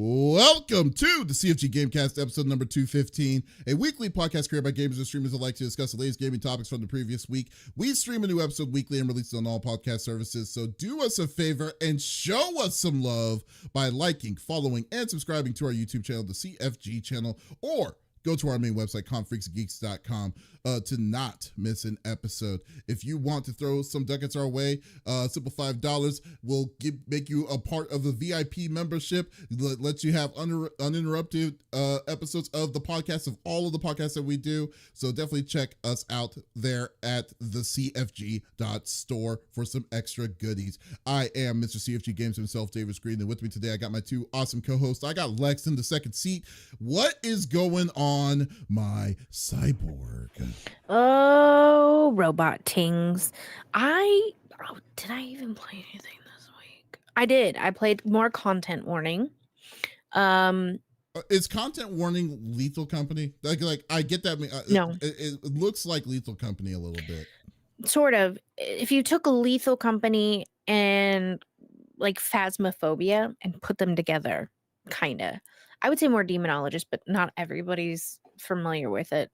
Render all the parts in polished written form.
Welcome to the CFG Gamecast, episode number 215, a weekly podcast created by gamers and streamers that like to discuss the latest gaming topics from the previous week. We stream a new episode weekly and release it on all podcast services, so do us a favor and show us some love by liking, following, and subscribing to our YouTube channel, the CFG channel, or go to our main website, confreaksgeeks.com, to not miss an episode. If you want to throw some ducats our way, simple $5 will make you a part of the VIP membership. Let you have uninterrupted episodes of the podcast, of all of the podcasts that we do. So definitely check us out there at the CFG.store for some extra goodies. I am Mr. CFG Games himself, David Green, and with me today I got my two awesome co-hosts. I got Lex in the second seat. What is going on, my cyborg? Oh, robot tings. Did I even play anything this week? I did. I played more Content Warning. Is Content Warning Lethal Company? Like I get that. No. It looks like Lethal Company a little bit. Sort of. If you took a Lethal Company and like Phasmophobia and put them together, kind of. I would say more Demonologist, but not everybody's familiar with it.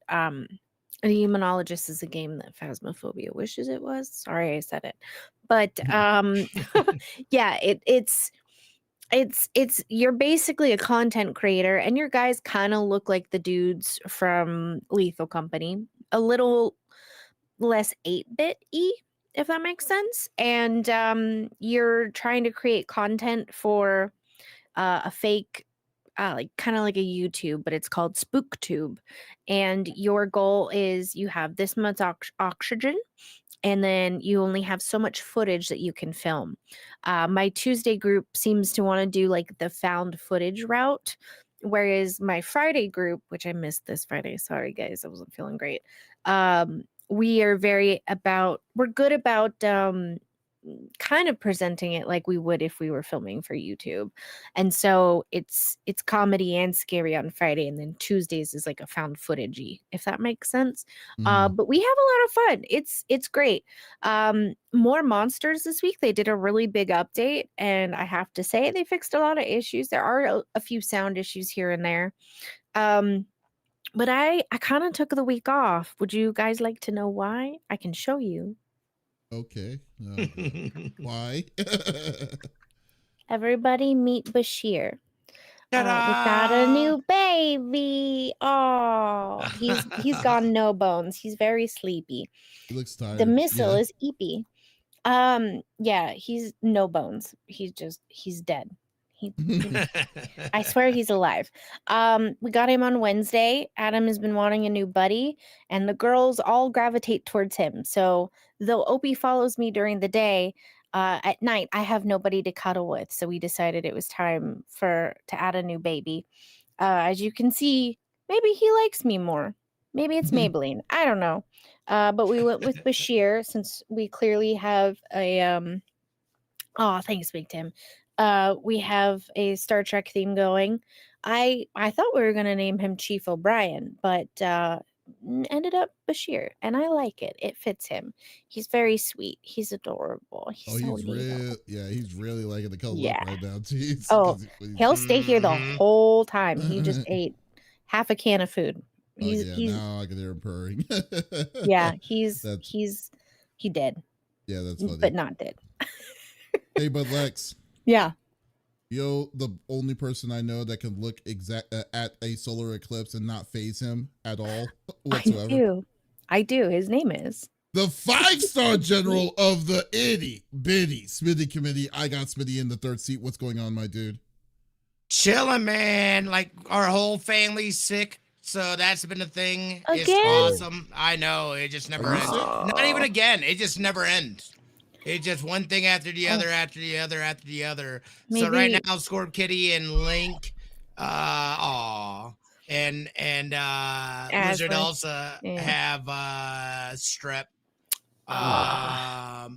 Demonologist is a game that Phasmophobia wishes it was. Sorry, I said it. But yeah, it's you're basically a content creator, and your guys kind of look like the dudes from Lethal Company, a little less 8-bit-y, if that makes sense. And you're trying to create content for a fake like kind of like a YouTube, but it's called SpookTube. And your goal is you have this much oxygen, and then you only have so much footage that you can film. My Tuesday group seems to want to do like the found footage route, whereas my Friday group, which I missed this Friday, sorry guys, I wasn't feeling great. We're good about kind of presenting it like we would if we were filming for YouTube. And so it's comedy and scary on Friday, and then Tuesdays is like a found footage-y, if that makes sense. But we have a lot of fun. It's great. More monsters this week. They did a really big update, and I have to say they fixed a lot of issues. There are a few sound issues here and there. But I kind of took the week off. Would you guys like to know why? I can show you. Okay. Why? Everybody meet Bashir. We got a new baby. Oh, he's got no bones. He's very sleepy. He looks tired. The missile is Eepy. Yeah, he's no bones. He's dead. I swear he's alive. We got him on Wednesday. Adam has been wanting a new buddy, and the girls all gravitate towards him. So though Opie follows me during the day, at night I have nobody to cuddle with. So we decided it was time to add a new baby. As you can see, maybe he likes me more. Maybe it's Maybelline. I don't know. But we went with Bashir since we clearly have a oh, thanks, Big Tim. We have a Star Trek theme going. I thought we were going to name him Chief O'Brien, but ended up Bashir, and I like it. It fits him. He's very sweet. He's adorable. He's really liking the color right now. Jeez. Oh, he'll stay here the whole time. He just ate half a can of food. Now I can hear him purring. Yeah, he dead. Yeah, that's funny. But not dead. Hey, but Lex. Yeah. You're the only person I know that can look at a solar eclipse and not phase him at all whatsoever. I do. His name is the 5-star general of the itty bitty Smitty committee. I got Smitty in the third seat. What's going on, my dude? Chilling, man. Like our whole family's sick, so that's been a thing. Again? It's awesome. I know. It just never ends. Not even again. It just never ends. It's just one thing after the other, after the other, after the other. Maybe. So right now, Scorp Kitty and Link, and Lizard also have strep. I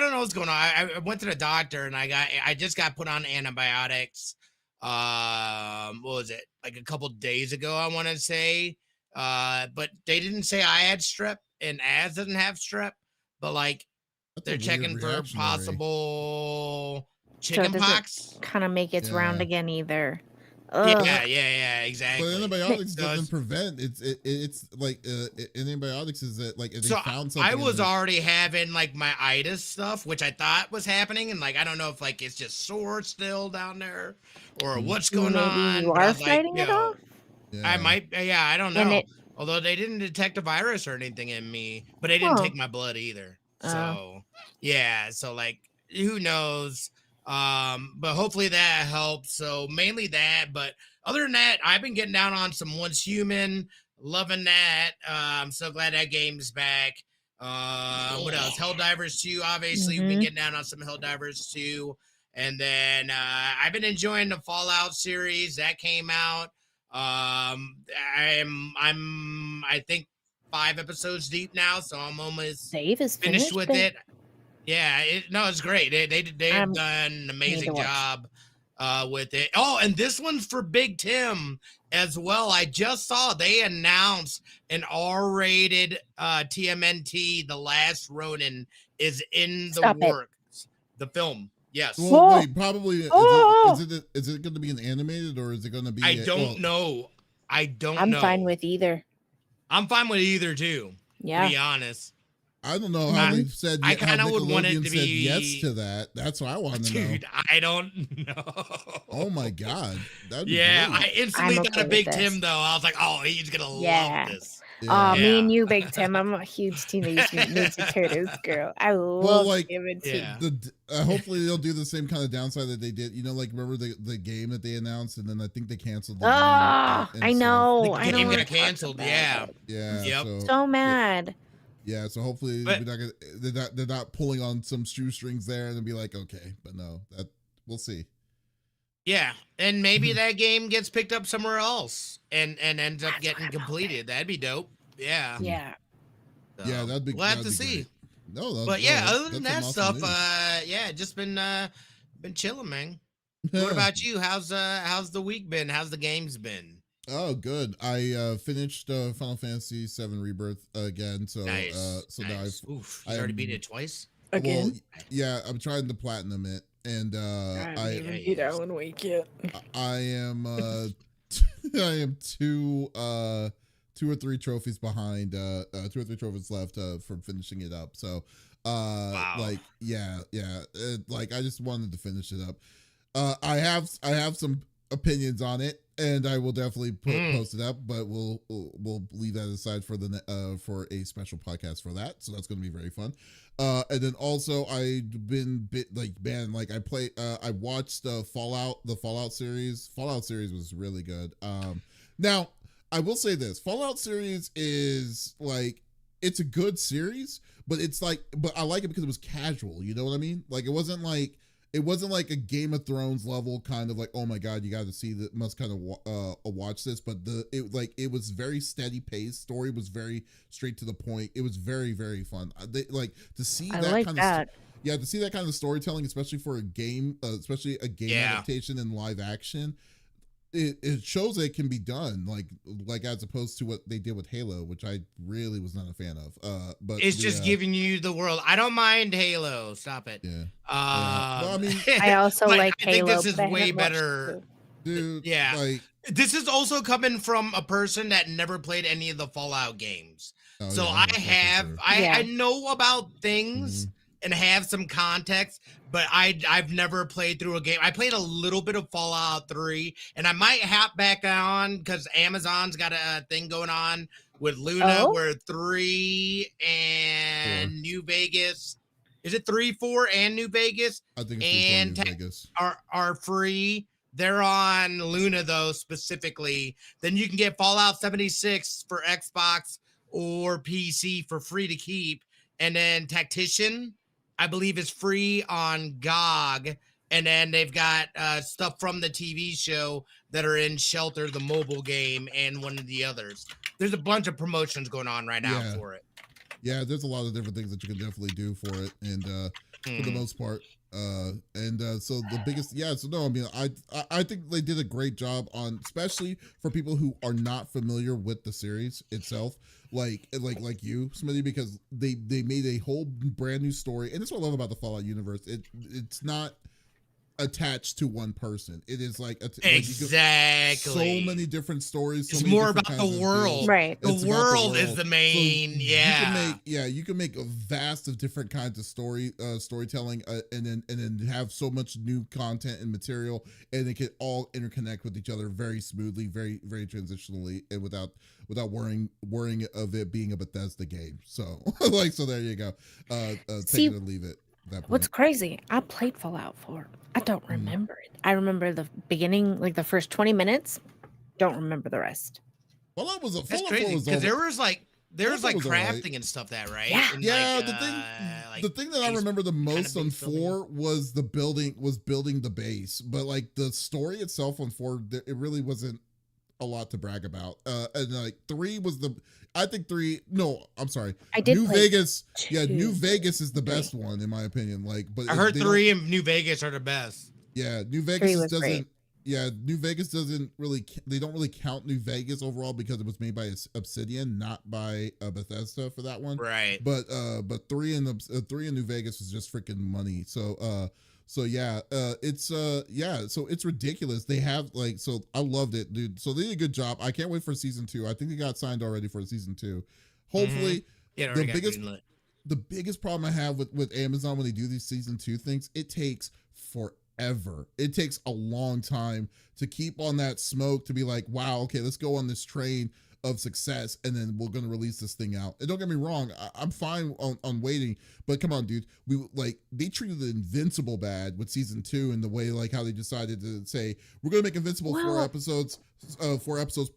don't know what's going on. I went to the doctor and I just got put on antibiotics. What was it? Like a couple days ago, I want to say. But they didn't say I had strep, and Az doesn't have strep. But like, they're checking for possible chicken doesn't pox. kind of make its round Yeah. again either. Ugh. Yeah, But exactly. antibiotics So doesn't prevent. It's like antibiotics is that like if they So found something. I in was the- already having like my itis stuff, which I thought was happening, and like I don't know if like it's just sore still down there or what's going Maybe on. you But I are was like, fighting it off. Yeah. I might, yeah, I don't And know. it- Although they didn't detect a virus or anything in me, but they didn't Huh. take my blood either. Oh. So yeah, so like who knows? But hopefully that helps. So mainly that, but other than that, I've been getting down on some Once Human, loving that. I'm so glad that game's back. What else? Helldivers 2, obviously. We've been Mhm. getting down on some Helldivers 2. And then I've been enjoying the Fallout series that came out. I think 5 episodes deep now, so I'm almost Dave is finished with but it. Yeah, it's great. They have done an amazing watch. job with it. Oh, and this one's for Big Tim as well. I just saw they announced an R-rated TMNT, The Last Ronin, is in the Stop it. works. The film, yes. Well, Oh. wait, probably Oh. is it going to be an animated or is it going to be? I don't know. I don't I'm know. fine with either. I'm fine with either too. Yeah. To be honest. I don't know how they've said. I how kinda would want it Nickelodeon to said be- yes to that. That's what I want to know. Dude, I don't know. Oh my god, that'd be Yeah, great. I instantly I'm thought okay of Big with Tim this. though. I was like, oh, he's gonna Yeah. love this. Yeah. Me Yeah. and you, Big Tim. I'm a huge Teenage Mutant Ninja Turtles girl. I love like, TMNT. Yeah. Hopefully they'll do the same kind of downside that they did. You know, like remember the game that they announced, and then I think they canceled. The game Ah, and I stuff. know. The I don't game wanna got talk canceled. about Yeah. it. Yeah. Yep. So mad. Yeah, so hopefully But- they're not pulling on some shoestrings there and then be like, okay, but no, that we'll see. Yeah, and maybe that game gets picked up somewhere else and ends up That's getting what I'm completed. That'd be dope. Yeah. Yeah. So, Yeah, that'd be. We'll have that'd to be see. great. No, But yeah, other than that's that some awesome stuff, news. yeah, just been chilling, man. What about you? How's the week been? How's the games been? Oh, good. I finished Final Fantasy VII Rebirth again. So Nice. so now nice. I've Oof, you already I'm- beat it twice. well, yeah, I'm trying to platinum it, and I beat Alan Wake yet. I am I am two or three trophies behind 2 or 3 trophies left from finishing it up. So Wow. like yeah, like I just wanted to finish it up. I have some opinions on it, and I will definitely post it up, but we'll leave that aside for the for a special podcast for that. So that's going to be very fun. And then also I've been I watched the Fallout series. Fallout series was really good. Now I will say this: Fallout series is like, it's a good series, but I like it because it was casual. You know what I mean? Like it wasn't like a Game of Thrones level kind of like, oh my god, you got to see that, must kind of watch this. But it was very steady pace. Story was very straight to the point. It was very, very fun. To see I that like kind that. to see that kind of storytelling, especially for a game, especially a game adaptation in live action. It shows that it can be done, like as opposed to what they did with Halo, which I really was not a fan of. But It's just giving you the world. I don't mind Halo. Stop it. Yeah. Well, I mean, I also like I think Halo. this is but I way haven't watched better. it. dude. Yeah. Like, This is also coming from a person that never played any of the Fallout games. oh, So yeah, I that's for have, sure. I know about things and have some context, but I've never played through a game. I played a little bit of Fallout 3, and I might hop back on because Amazon's got a thing going on with Luna where 3 and 4. New Vegas. Is it 3, 4, and New Vegas? I think and it's New Vegas. Are free. They're on Luna though, specifically. Then you can get Fallout 76 for Xbox or PC for free to keep. And then Tactician, I believe, is free on GOG. And then they've got stuff from the TV show that are in Shelter, the mobile game, and one of the others. There's a bunch of promotions going on right now for it. Yeah, there's a lot of different things that you can definitely do for it, and for the most part, so the biggest, so no, I mean, I think they did a great job on, especially for people who are not familiar with the series itself, like you, Smitty, because they made a whole brand new story, and that's what I love about the Fallout universe. It's not. attached to one person. It is like exactly so many different stories. It's more about the world, right? The world is the main. So you can make a vast of different kinds of storytelling, and then have so much new content and material, and it can all interconnect with each other very smoothly, very very transitionally, and without worrying of it being a Bethesda game. So so there you go. Take it or leave it. What's crazy, I played Fallout 4. I don't remember it. I remember the beginning, like the first 20 minutes. Don't remember the rest. Fallout was That's crazy because there was crafting and stuff right. Yeah, and the thing that I remember the most on 4 was building the base, but like the story itself on 4, it really wasn't a lot to brag about. And like 3 was I'm sorry. I did New play Vegas. Yeah, New Vegas is the best one in my opinion. Like, but I heard 3 and New Vegas are the best. Yeah, New Vegas doesn't. Yeah, New Vegas doesn't really. They don't really count New Vegas overall because it was made by Obsidian, not by Bethesda for that one. Right. But 3 in New Vegas was just freaking money. So so it's ridiculous. They have I loved it, dude. So they did a good job. I can't wait for season 2. I think they got signed already for season 2. Hopefully, the biggest problem I have with Amazon when they do these season 2 things, it takes forever. It takes a long time to keep on that smoke to be like, wow, okay, let's go on this train of success, and then we're gonna release this thing out. And don't get me wrong, I'm fine on waiting, but come on, dude. They treated the Invincible bad with season 2, and the way how they decided to say we're gonna make Invincible 4 episodes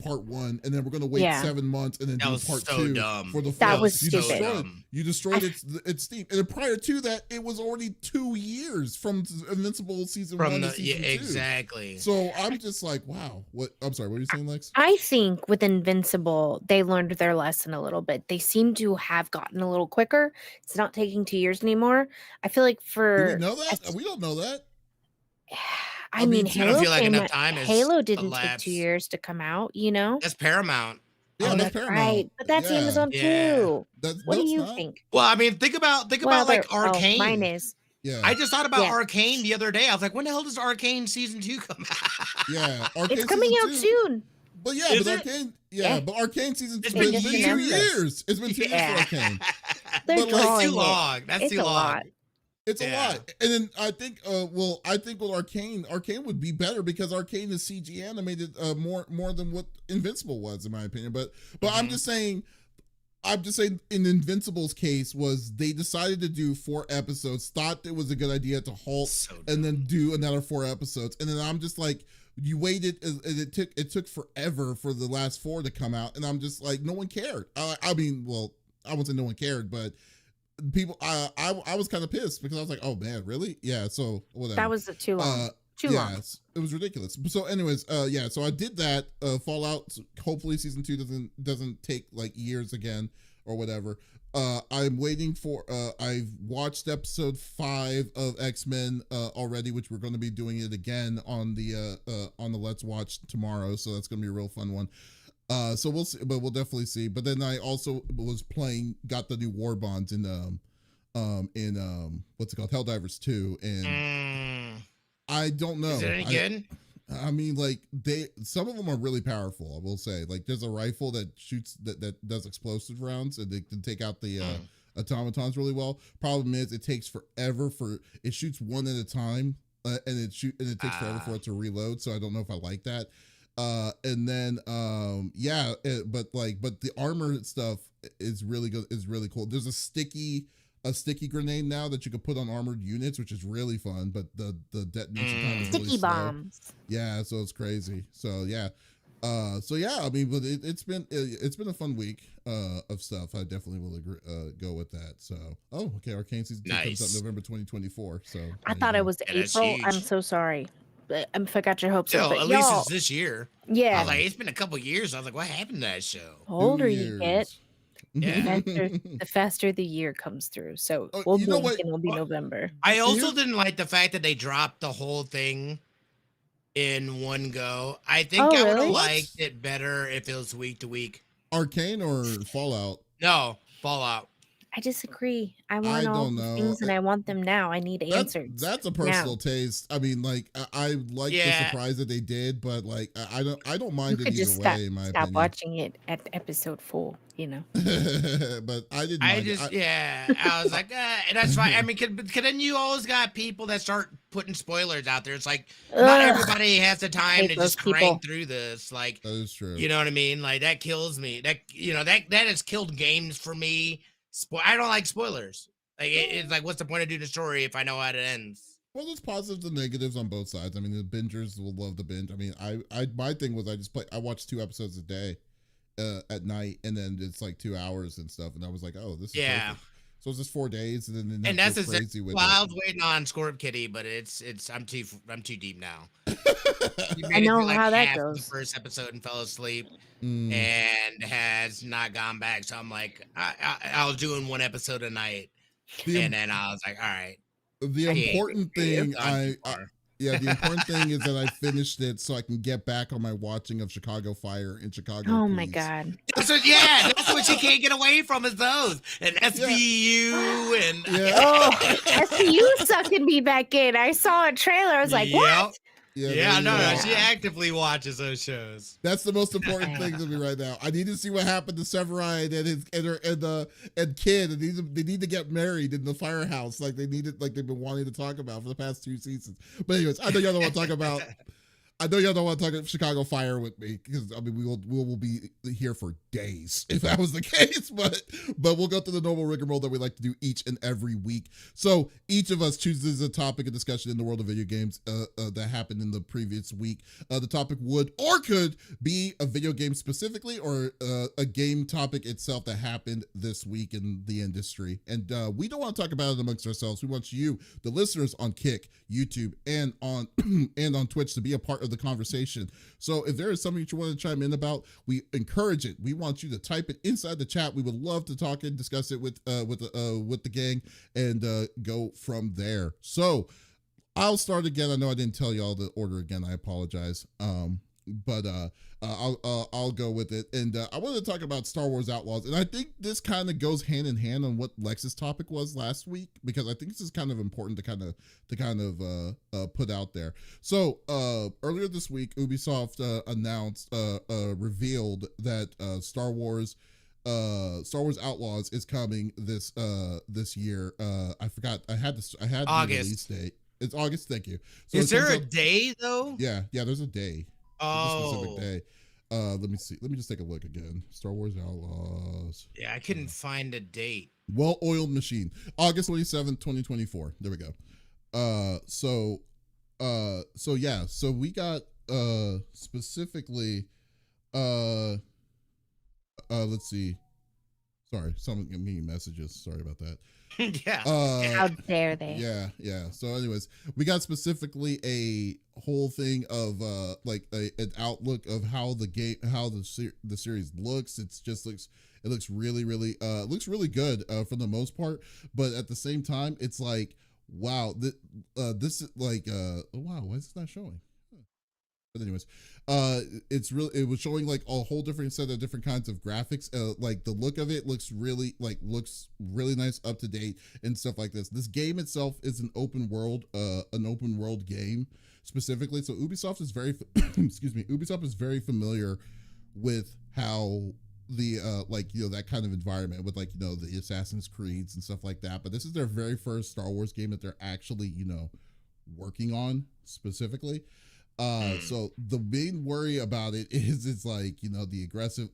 part 1, and then we're gonna wait 7 months and then do part 2 for the 4th. That was stupid. You destroyed its Steam, and then prior to that, it was already 2 years from Invincible season 1 to season 2. Exactly. So I'm just like, wow. What? I'm sorry. What are you saying, Lex? I think with Invincible, they learned their lesson a little bit. They seem to have gotten a little quicker. It's not taking 2 years anymore. I feel like Do we know that? We don't know that. I mean, Halo, feel like enough time Halo didn't take 2 years to come out, That's Paramount. Yeah, that's Paramount. Right, but that's Amazon too. What do you think? Well, I mean, think about Arcane. Mine is. Yeah. I just thought about Arcane the other day. I was like, when the hell does Arcane season 2 come out? Yeah, Arcane it's coming out soon. But but Arcane season 2 has been 2 years. It's been 2 years for Arcane. That's too long. That's too long. It's a lot. And then I think with Arcane would be better because Arcane is CG animated more than what Invincible was, in my opinion. But I'm just saying in Invincible's case was they decided to do 4 episodes, thought it was a good idea to halt and then do another 4 episodes. And then I'm just like, you waited, and it took forever for the last 4 to come out. And I'm just like, no one cared. I mean, well, I won't say no one cared, but people, I was kind of pissed because I was like, oh man, really? Yeah. So whatever. That was too long. Too long. It was ridiculous. So anyways, so I did that. Fallout. Hopefully, season 2 doesn't take like years again or whatever. I'm waiting for. I've watched episode 5 of X-Men already, which we're going to be doing it again on the Let's Watch tomorrow. So that's going to be a real fun one. So we'll see, but we'll definitely see. But then I also got the new War Bonds in what's it called, Helldivers 2, and I don't know. Is it any good? I mean, like some of them are really powerful. I will say, like there's a rifle that shoots that does explosive rounds, and they can take out the automatons really well. Problem is, it takes forever it shoots one at a time, and it takes forever for it to reload. So I don't know if I like that. And then but the armor stuff is really good, is really cool. There's a sticky grenade now that you can put on armored units, which is really fun, but the detonation time is sticky really slow. Bombs. Yeah, so it's crazy. So yeah. I mean, but it's been a fun week of stuff. I definitely will go with that. So okay, Arcane season 2 comes out November 2024. So I thought it was April. I'm so sorry. I forgot your hopes. At least it's this year. Yeah. I was like, it's been a couple years. I was like, what happened to that show? The older you get, Yeah. the faster the year comes through. So we'll blink and it'll be November. I also didn't like the fact that they dropped the whole thing in one go. I think I would have liked it better if it was week to week. Arcane or Fallout? No, Fallout. I disagree. I I want all don't the know. things and I want them now. I need answers. That's a now. personal taste. I mean, like I like the Yeah. surprise that they did, but like I don't You mind it could either just way. In my stop opinion, watching it at episode 4. You know. but I didn't mind it. I was like, that's fine. I mean, cause then you always got people that start putting spoilers out there. It's like not Ugh, everybody has the time hate to those just crank people. through this. Like, That is true. you know what I mean? Like that kills me. That that has killed games for me. I don't like spoilers. Like it's like, what's the point of doing the story if I know how it ends? Well, there's positives and negatives on both sides. I mean, the bingers will love the binge. I mean, I my thing was I watched 2 episodes a day at night, and then it's like 2 hours and stuff, and I was like, oh, this is perfect. So it's just 4 days, and then And that's crazy with I was waiting on Scorp Kitty, but it's I'm too deep now. You I made it know through, like, how that half of goes. the first episode and fell asleep Mm. and has not gone back. So I'm like, I was doing 1 episode a night, and then I was like, all right. The important thing Yeah, the important thing is that I finished it so I can get back on my watching of Chicago Fire and Chicago. Oh my Police. God. that's what you can't get away from is those and SVU and Oh, SVU sucking me back in. I saw a trailer. I was like, what? Yeah, no, go. she actively watches those shows. That's the most important thing to me right now. I need to see what happened to Severine and Kid. They need to get married in the firehouse, like they've been wanting to talk about for the past 2 seasons. But anyways, I know y'all don't want to talk about. I know y'all don't want to talk about Chicago Fire with me because I mean we will be here for days if that was the case. But we'll go through the normal rigmarole that we like to do each and every week. So each of us chooses a topic of discussion in the world of video games that happened in the previous week. The topic would or could be a video game specifically or a game topic itself that happened this week in the industry. And we don't want to talk about it amongst ourselves. We want you, the listeners, on Kick, YouTube, and on and on Twitch to be a part of the conversation. So if there is something that you want to chime in about, we encourage it. We want you to type it inside the chat. We would love to talk and discuss it with the gang and go from there. So I'll start again. I know I didn't tell y'all the order again. I apologize. But I'll go with it. And I wanted to talk about Star Wars Outlaws, and I think this kind of goes hand in hand on what Lex's topic was last week, because I think this is kind of important to kind of put out there. So earlier this week, Ubisoft announced revealed that Star Wars Outlaws is coming this year. I forgot. I had the release date. It's August. Thank you. So is there a day though? Yeah. There's a day. Oh, specific day. Let me see. Let me just take a look again. Star Wars Outlaws. Yeah, I couldn't find a date. Well-oiled machine. August 27th, 2024. There we go. So yeah. So we got specifically let's see. Sorry, someone gave me messages. Sorry about that. Yeah. How dare they? Yeah. So anyways, we got specifically a whole thing of like an outlook of how the series looks. It looks really good for the most part, but at the same time it's like, wow, this is like wow, why is this not showing? But anyways, it was showing like a whole different set of different kinds of graphics. Like the look of it looks really nice, up to date and stuff like this. This game itself is an open world game specifically. So Ubisoft is very Ubisoft is very familiar with how the that kind of environment with the Assassin's Creeds and stuff like that. But this is their very first Star Wars game that they're actually working on specifically. So the main worry about it is it's like the aggressive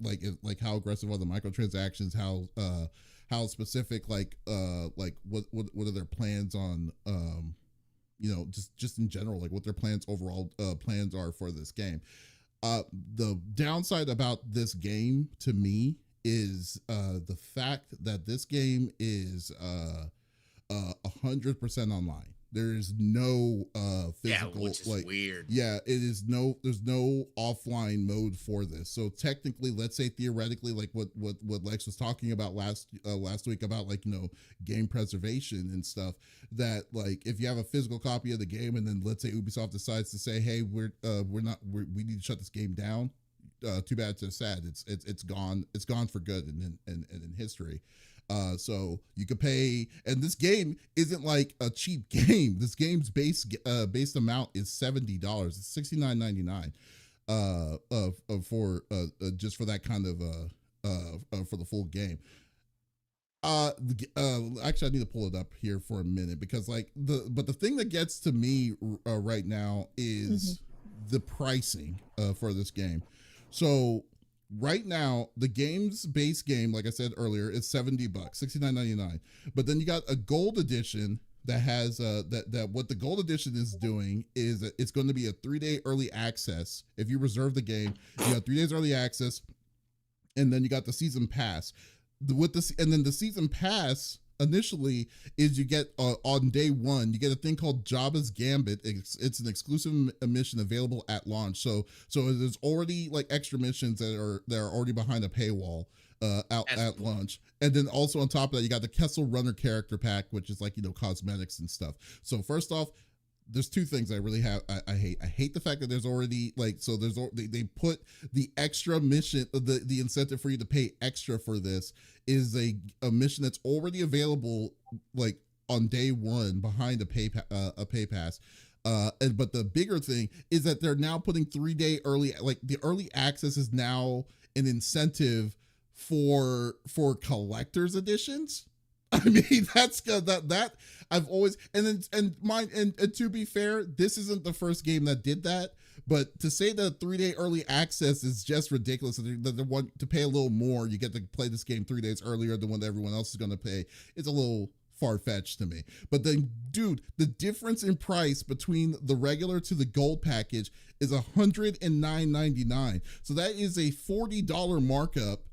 how aggressive are the microtransactions, how specific what are their plans on just in general, like what their overall plans are for this game. The downside about this game to me is the fact that this game is 100% online. There's no physical, which is weird. Yeah, there's no offline mode for this. So technically, let's say theoretically, like what Lex was talking about last week about game preservation and stuff, that like if you have a physical copy of the game and then let's say Ubisoft decides to say, hey, we need to shut this game down. Too bad, too sad. It's gone for good and in history. So you could pay, and this game isn't like a cheap game. This game's base amount is $70. It's $69.99 for just for that kind of for the full game. Actually, I need to pull it up here for a minute because like the thing that gets to me right now is the pricing for this game. So right now, the game's base game, like I said earlier, is $70, $69.99. But then you got a gold edition that has that what the gold edition is doing is it's going to be a 3-day early access. If you reserve the game, you got 3 days early access, and then you got the season pass. And then the season pass initially is you get on day one, you get a thing called Jabba's Gambit. It's an exclusive mission available at launch. So there's already like extra missions that are already behind a paywall out at launch. And then also on top of that, you got the Kessel Runner character pack, which is like, cosmetics and stuff. So first off, there's two things I really I hate. I hate the fact that there's already like, so they put the extra mission, the incentive for you to pay extra for this is a mission that's already available like on day one behind a pay pass. But the bigger thing is that they're now putting 3-day early, like the early access is now an incentive for collector's editions. I mean, that's that I've always, and to be fair, this isn't the first game that did that, but to say that 3-day early access is just ridiculous, that they want to pay a little more, you get to play this game 3 days earlier than what everyone else is going to pay, it's a little far-fetched to me. But then, dude, the difference in price between the regular to the gold package is $109.99. So that is a $40 markup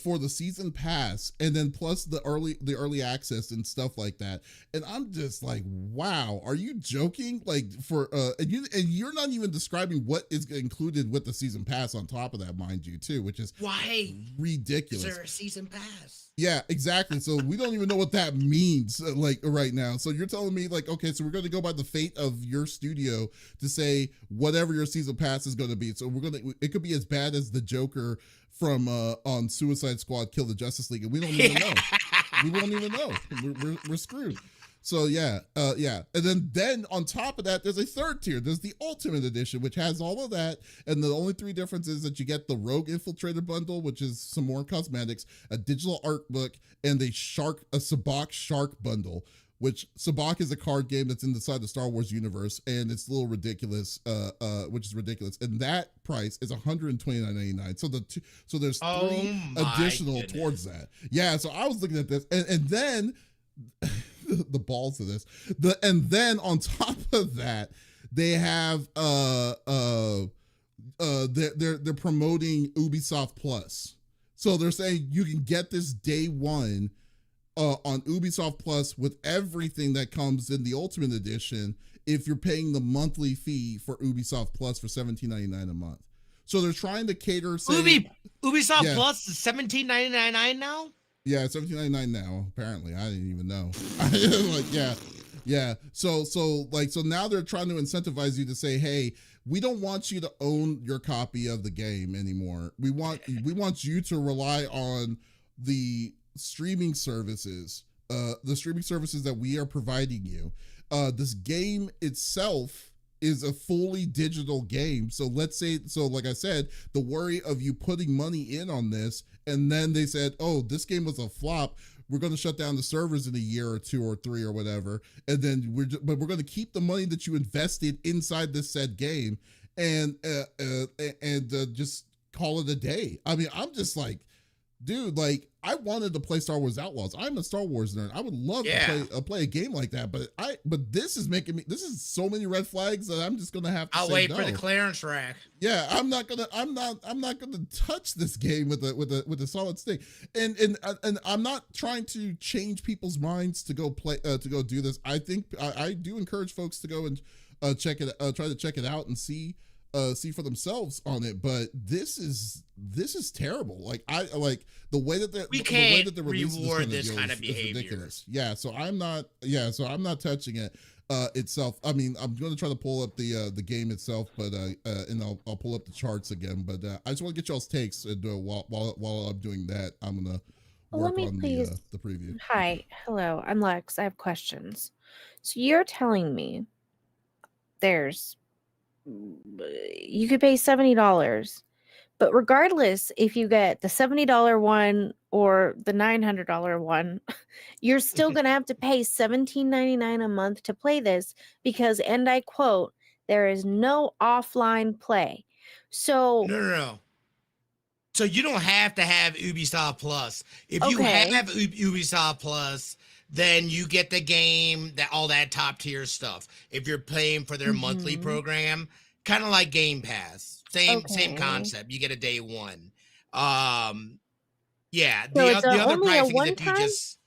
for the season pass, and then plus the early access and stuff like that. And I'm just like, wow, are you joking? Like and you're not even describing what is included with the season pass on top of that, mind you, too, which is why ridiculous. Is there a season pass? Yeah, exactly. So we don't even know what that means like right now. So you're telling me like, okay, so we're going to go by the fate of your studio to say whatever your season pass is going to be. So it could be as bad as the Joker from on Suicide Squad Kill the Justice League, and we don't even know. We won't even know. We're screwed. So yeah. And then on top of that, there's a third tier. There's the Ultimate Edition, which has all of that. And the only three differences is that you get the Rogue Infiltrator bundle, which is some more cosmetics, a digital art book, and a Sabacc Shark bundle. Which Sabacc is a card game that's inside the Star Wars universe, and it's a little ridiculous, which is ridiculous. And that price is $129.99. So there's three additional towards that. Yeah. So I was looking at this, and then the balls of this. And then on top of that, they have they're promoting Ubisoft Plus. So they're saying you can get this day one on Ubisoft Plus with everything that comes in the Ultimate Edition if you're paying the monthly fee for Ubisoft Plus for $17.99 a month. So they're trying to cater. Ubisoft Plus is $17.99 now? Yeah, it's $17.99 now. Apparently, I didn't even know. Yeah. So now they're trying to incentivize you to say, hey, we don't want you to own your copy of the game anymore. We want you to rely on the streaming services that we are providing you. This game itself is a fully digital game. So like I said, the worry of you putting money in on this, and then they said, oh, this game was a flop, we're going to shut down the servers in a year or 2 or 3 or whatever, and then we're going to keep the money that you invested inside this said game and just call it a day. I mean, I'm just like, dude, like, I wanted to play Star Wars Outlaws. I'm a Star Wars nerd. I would love to play a game like that, but this is so many red flags that I'm just gonna have to. I'll wait for the clearance rack. Yeah, I'm not gonna touch this game with a solid stick. And I'm not trying to change people's minds to go play to go do this. I think I do encourage folks to go and try to check it out and see for themselves on it, but this is terrible. Like I like the way that they're reward this kind of behavior. Ridiculous. Yeah, so I'm not touching it itself. I mean, I'm going to try to pull up the game itself, but and I'll pull up the charts again. But I just want to get y'all's takes, and while I'm doing that, I'm gonna Let work me on please. the preview. Hi, hello, I'm Lex. I have questions. So you're telling me there's you could pay $70, but regardless if you get the $70 one or the $900 one, you're still gonna have to pay $17.99 a month to play this because, and I quote, there is no offline play. So No. So you don't have to have Ubisoft Plus. If you okay, have Ubisoft Plus, then you get the game, that all that top tier stuff. If you're paying for their monthly mhm, program, kind of like Game Pass, same okay. concept. You get a day one. Yeah. So The it's the other only a pricing is one if you time. just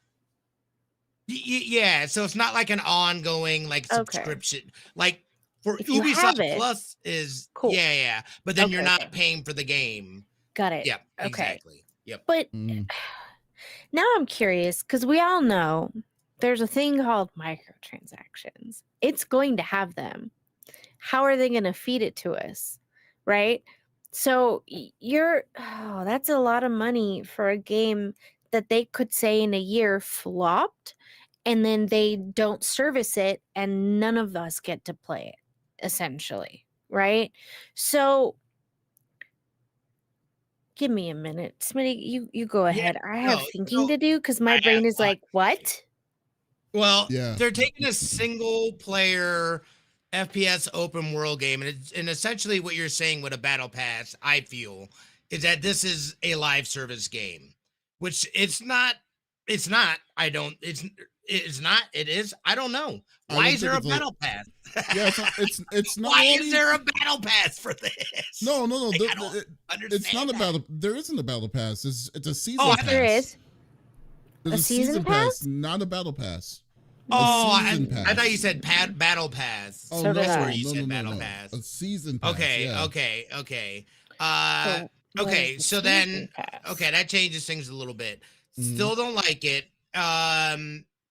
yeah. So it's not like an ongoing like Okay, subscription. Like for if you have Ubisoft it, Plus is cool. yeah. But then you're Okay, not okay, paying for the game. got it. Yep. Okay, Exactly. Yep. but Mm. now I'm curious because we all know there's a thing called microtransactions. It's going to have them. How are they going to feed it to us? Right? So that's a lot of money for a game that they could say in a year flopped and then they don't service it and none of us get to play it, essentially. Right? So give me a minute. Smitty, you go Yeah, ahead. I have no, thinking so to do because my I have brain is thought. like, what? Well, Yeah. they're taking a single player FPS open world game, and essentially what you're saying with a battle pass, I feel, is that this is a live service game, which it's not. It's not. I don't. It's not. It is. I don't know. I Why don't is think there a it's a. battle pass? Yeah, it's not. It's not. Why Well, I is mean, there a battle pass for this? no. Like, I don't It's not understand a that. battle. There isn't a battle pass. It's a season Oh, I pass. thought. There is There's a a season season pass, pass. not a battle pass. A Oh, season I thought you pass. said battle pass. Oh So did That's where I. you said no, battle no. pass. A season pass. Okay, Yeah. okay. Uh So what is okay, the so season then pass? okay, that changes things a little bit. Mhm. Still don't like it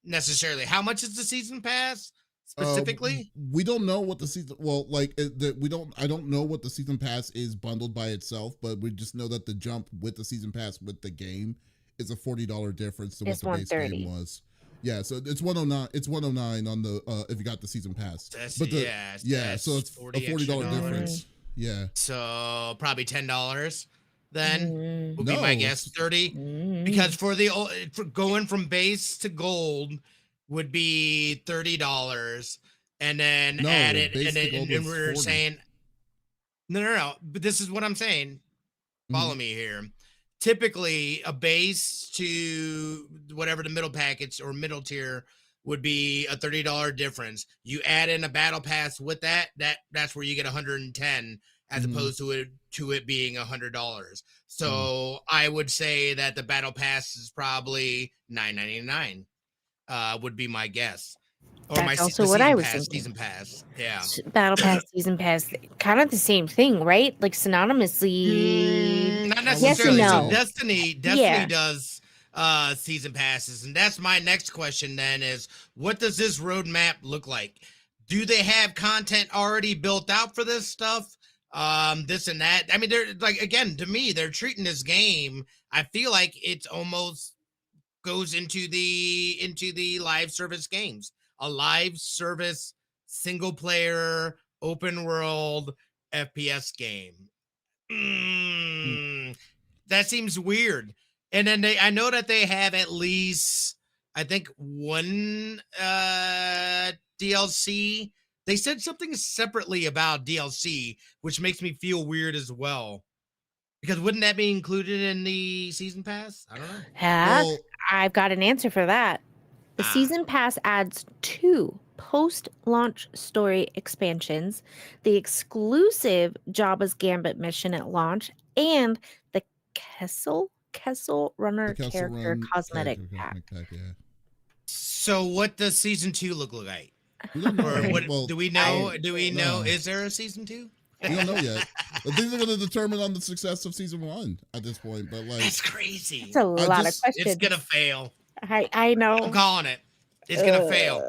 necessarily. How much is the season pass Uh, specifically? we don't know what the season. Well, like we don't. I don't know what the season pass is bundled by itself, but we just know that the jump with the season pass with the game is a $40 difference to what It's the base game 130. was. Yeah, so it's 109. It's 109 on the if you got the season pass. That's But the so that's it's a 40 extra $40 dollars. difference. Yeah. So probably $10 then Mm, would be my No, guess. 30 because mm. for going from base to gold would be $30 and then add no. it and Base to then gold and was we're 40. saying no, but this is what I'm saying. Follow Mhm. me here. Typically a base to whatever the middle package or middle tier would be a $30 difference. You add in a battle pass with that's where you get 110 as Mhm. opposed to it being $100. Mhm. So I would say that the battle pass is probably $9.99. Would be my guess. Or That's the also what I was thinking. season pass. Yeah. Battle pass, season pass, kind of the same thing, right? Like synonymously. Not I would Yes and necessarily. So say no. Destiny Yeah. does season passes, and that's my next question then is what does this roadmap look like? Do they have content already built out for this stuff? This and that. I mean, they're like again, to me, they're treating this game. I feel like it's almost goes into the live service games. A live service single player open world FPS game. mm, That seems weird. And then I know that they have at least I think one DLC. They said something separately about DLC, which makes me feel weird as well. Because wouldn't that be included in the season pass? I don't know. Yeah, well, I've got an answer for that. The Ah, season pass adds 2 post-launch story expansions, the exclusive Jabba's Gambit mission at launch, and the Kessel the Runner Castle character Run cosmetic character pack. cosmic pack. Yeah. so what does season 2 look like? We don't Or know. what Well, do we I know? Do we know? no. Is there a season 2? We don't know yet. But these are going to determine on the success of season 1 at this point. But like, That's crazy. That's a lot of just- It's questions. gonna fail. I I'm know. calling it. It's gonna fail.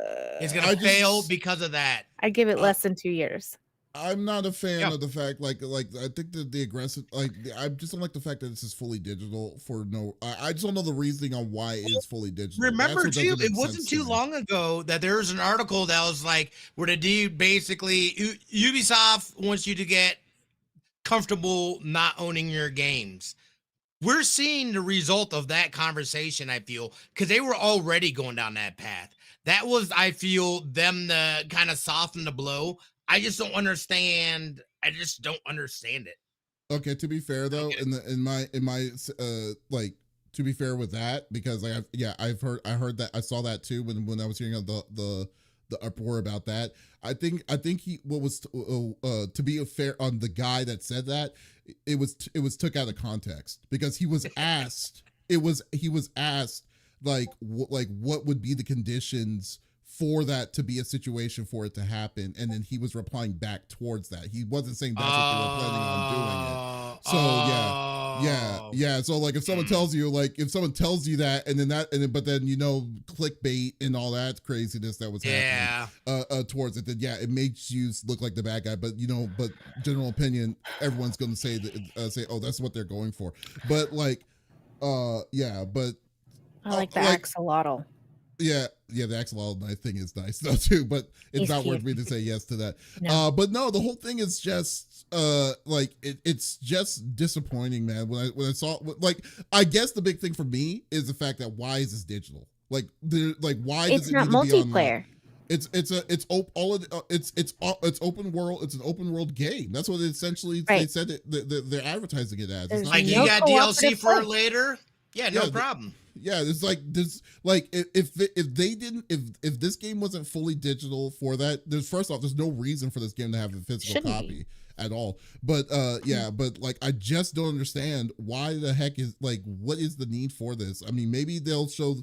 It's gonna I fail just- because of that. I give it Uh, less than 2 years. I'm not a fan of the fact like I think that the aggressive I just don't like the fact that this is fully digital for no. I just don't know the reasoning on why it's fully digital. Remember too, it wasn't too long ago that there was an article that was like where the dude basically Ubisoft wants you to get comfortable not owning your games. We're seeing the result of that conversation, I feel, because they were already going down that path. That was, I feel, them to kind of soften the blow. I just don't understand. I just don't understand it. Okay, to be fair though, in my like to be fair with that, because I heard that, I saw that too when I was hearing the uproar about that. I think he what was to be fair on the guy that said that, it was took out of context, because he was asked he was asked like what would be the conditions for that to be a situation for it to happen, and then he was replying back towards that. He wasn't saying that's what they were planning on doing it. So yeah. So like if someone tells you that, and then but then clickbait and all that craziness that was happening towards it, then it makes you look like the bad guy. But but general opinion, everyone's gonna say that oh, that's what they're going for. But like but I like the axolotl. Yeah, the axolotl thing is nice though too, but it's not worth me to say yes to that. No. But no, the whole thing is just it's just disappointing, man. When I saw, like, I guess the big thing for me is the fact that why is this digital? Why does it need to be multiplayer? It's open world. It's an open world game. That's what essentially they said they're advertising it as. It's like you got DLC for it later. Yeah, no problem. Yeah, it's like this. Like if this game wasn't fully digital for that, first off, there's no reason for this game to have a physical copy at all. But but like I just don't understand why the heck is what is the need for this? I mean, maybe they'll show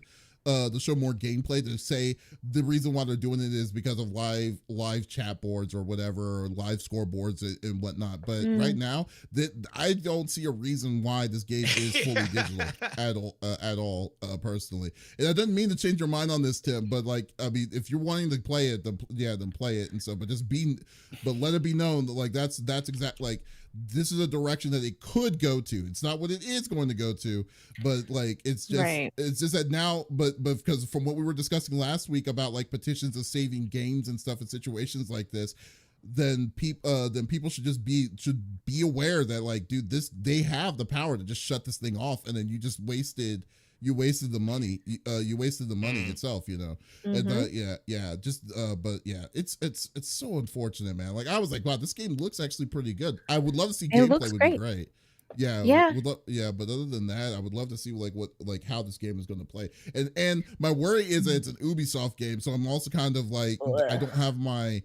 more gameplay to say the reason why they're doing it is because of live chat boards or whatever, or live scoreboards and whatnot. But right now, I don't see a reason why this game is fully digital at all personally. And I didn't mean to change your mind on this, Tim, but like, I mean, if you're wanting to play it, then play it and so. But let it be known that that's exact this is a direction that it could go to. It's not what it is going to go to, but like it's just that now. But because from what we were discussing last week about like petitions of saving games and stuff in situations like this, then people should be aware that like, dude, they have the power to just shut this thing off, and then you just wasted the money. You wasted the money itself, And but yeah, it's so unfortunate, man. Like I was like, wow, this game looks actually pretty good. I would love to see gameplay. Would be great. Yeah. But other than that, I would love to see how this game is going to play. And my worry is that it's an Ubisoft game, so I'm also kind of like, I don't have my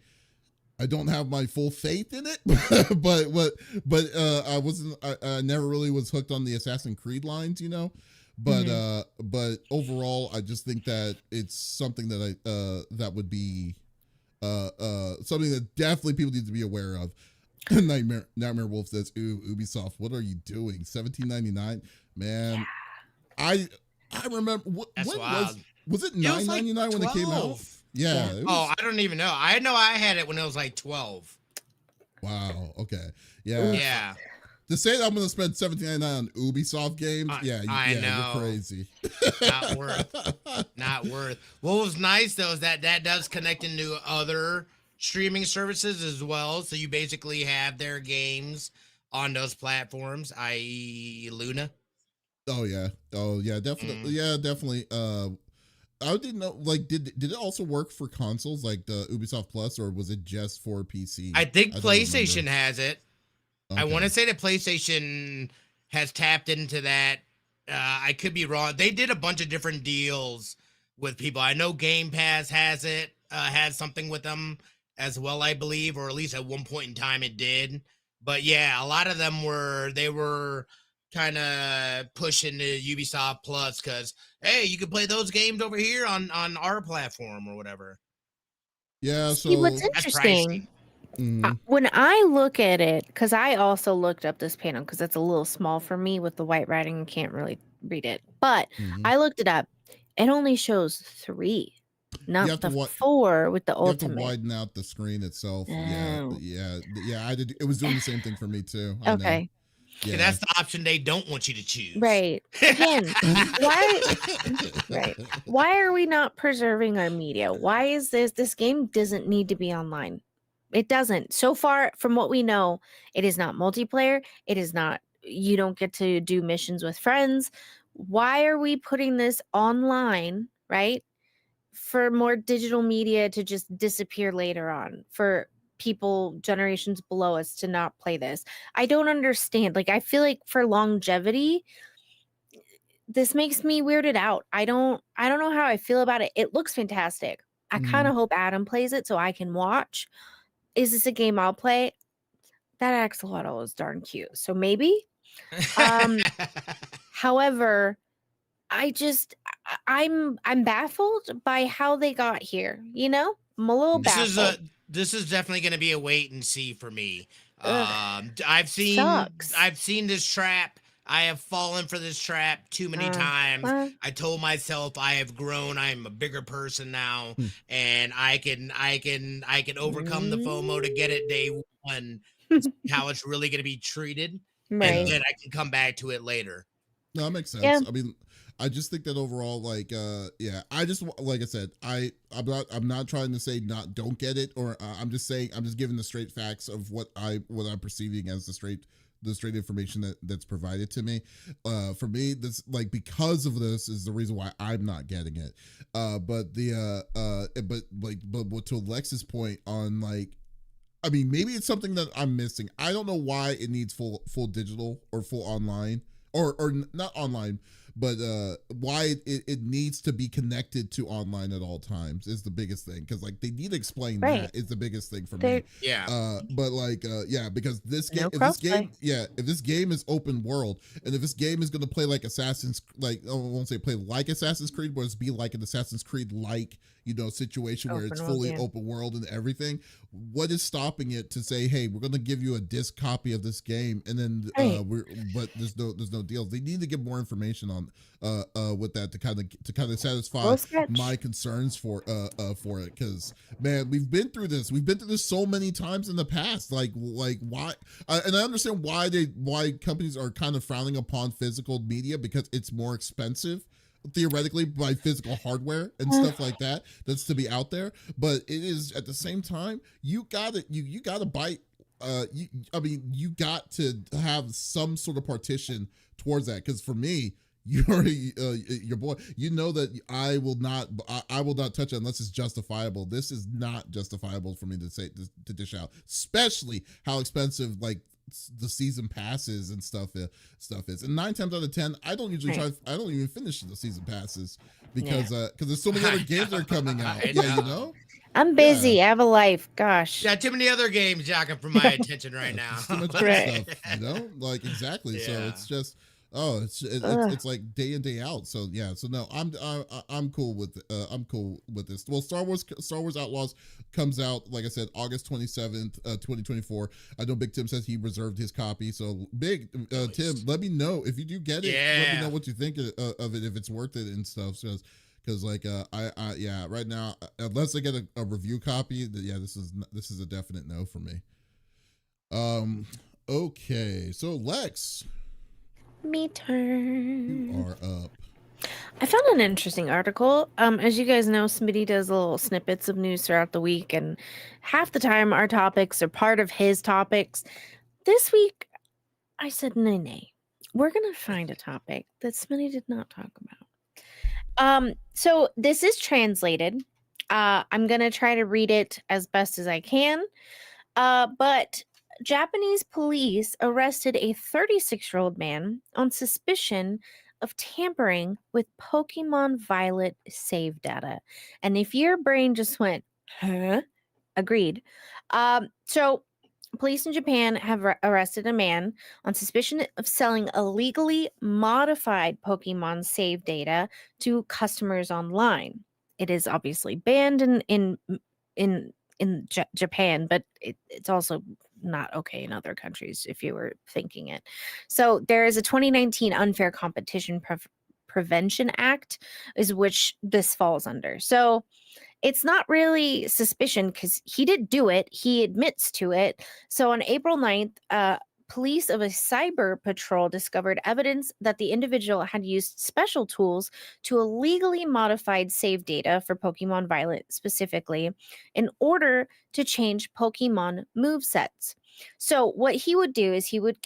full faith in it, but I never really was hooked on the Assassin's Creed lines, But overall, I just think that it's something that that would be something that definitely people need to be aware of. Nightmare Wolf says, "Ooh, Ubisoft, what are you doing? $17.99, man." I remember was it $9.99 when it came out? Yeah. I don't even know. I know I had it when it was like 12. Wow. Okay. Yeah. Yeah. To say that I'm going to spend $17.99 on Ubisoft games, I know. You're crazy. Not worth. What was nice though is that does connect into other streaming services as well. So you basically have their games on those platforms, i.e. Luna. Oh yeah, definitely. Yeah, definitely. I didn't know. Like, did it also work for consoles like the Ubisoft Plus, or was it just for PC? I think PlayStation has it. Okay. I want to say that PlayStation has tapped into that. I could be wrong. They did a bunch of different deals with people. I know Game Pass has it, has something with them as well, I believe, or at least at one point in time it did. But yeah, a lot of them were kind of pushing the Ubisoft Plus because, hey, you can play those games over here on our platform or whatever. Yeah, so see, what's interesting. When I look at it, because I also looked up this panel because it's a little small for me with the white writing, can't really read it. But I looked it up. It only shows 3. Not the 4 with the you have to ultimate. widen out the screen itself. Oh. Yeah. I did. It was doing the same thing for me too. I Okay. know. Yeah, that's the option they don't want you to choose. Right. Again, why are we not preserving our media? Why is this game doesn't need to be online? It doesn't. So far, from what we know, it is not multiplayer. It is not, you don't get to do missions with friends. Why are we putting this online, right? For more digital media to just disappear later on, for people generations below us to not play this. I don't understand. Like, I feel like for longevity, this makes me weirded out. I don't know how I feel about it. It looks fantastic. I kind of hope Adam plays it so I can watch. Is this a game I'll play? That axolotl is darn cute. So maybe. However, I'm baffled by how they got here. You know, I'm a little baffled. This is definitely going to be a wait and see for me. I've Sucks. seen this trap. I have fallen for this trap too many times. I told myself I have grown. I'm a bigger person now, and I can overcome the FOMO to get it day one. How it's really going to be treated, Right. and then I can come back to it later. No, that makes sense. Yeah. I mean, I just think that overall, like, I just, like I said, I'm not trying to say don't get it, or I'm just giving the straight facts of what I'm perceiving as the straight information that's provided to me. For me, this, like, because of this is the reason why I'm not getting it. But to Alex's point on, like, I mean, maybe it's something that I'm missing. I don't know why it needs full digital or full online, or not online, but why it needs to be connected to online at all times is the biggest thing, because, like, they need to explain that is the biggest thing for me. But like because this game, if this game is open world, and if this game is going to play like Assassin's, like, I won't say play like Assassin's Creed, but it's be like an Assassin's Creed like, you know, situation where it's fully open world and everything. What is stopping it to say, hey, we're going to give you a disc copy of this game, and then but there's no deals. They need to get more information on with that to kind of satisfy my concerns for it, because, man, we've been through this so many times in the past. Like why, and I understand why companies are kind of frowning upon physical media, because it's more expensive theoretically by physical hardware and stuff like that's to be out there. But it is, at the same time, you gotta bite. You got to have some sort of partition towards that, because for me, you already your boy, you know that I will not touch it unless it's justifiable. This is not justifiable for me to dish out, especially how expensive, like, the season passes and stuff is. And 9 times out of 10, I don't usually I don't even finish the season passes, because there's so many other games that are coming out. You know, I'm busy. I have a life. Gosh. Yeah, too many other games jockeying for my attention right now. Too much stuff, you know, like, exactly. So it's just, it's like day in, day out. So yeah, so no, I'm cool with this. Well, Star Wars Outlaws comes out, like I said, August 27th, 2024. I know Big Tim says he reserved his copy. So Big Tim, let me know if you do get it. Let me know what you think of it, if it's worth it and stuff. Because like right now, unless I get a review copy, this is a definite no for me. Okay, so Lex, me turn. You are up. I found an interesting article. As you guys know, Smitty does little snippets of news throughout the week, and half the time our topics are part of his topics. This week, I said, nay. We're going to find a topic that Smitty did not talk about. So this is translated. I'm going to try to read it as best as I can. But Japanese police arrested a 36-year-old man on suspicion of tampering with Pokemon Violet save data. And if your brain just went, huh? Agreed. So police in Japan have arrested a man on suspicion of selling illegally modified Pokemon save data to customers online. It is obviously banned in Japan, but it's also not okay in other countries if you were thinking it. So there is a 2019 Unfair Competition Prevention Act, is which this falls under. So it's not really suspicion because he did do it. He admits to it. So on April 9th, police of a cyber patrol discovered evidence that the individual had used special tools to illegally modified save data for Pokemon Violet specifically in order to change Pokemon movesets. So what he would do is he would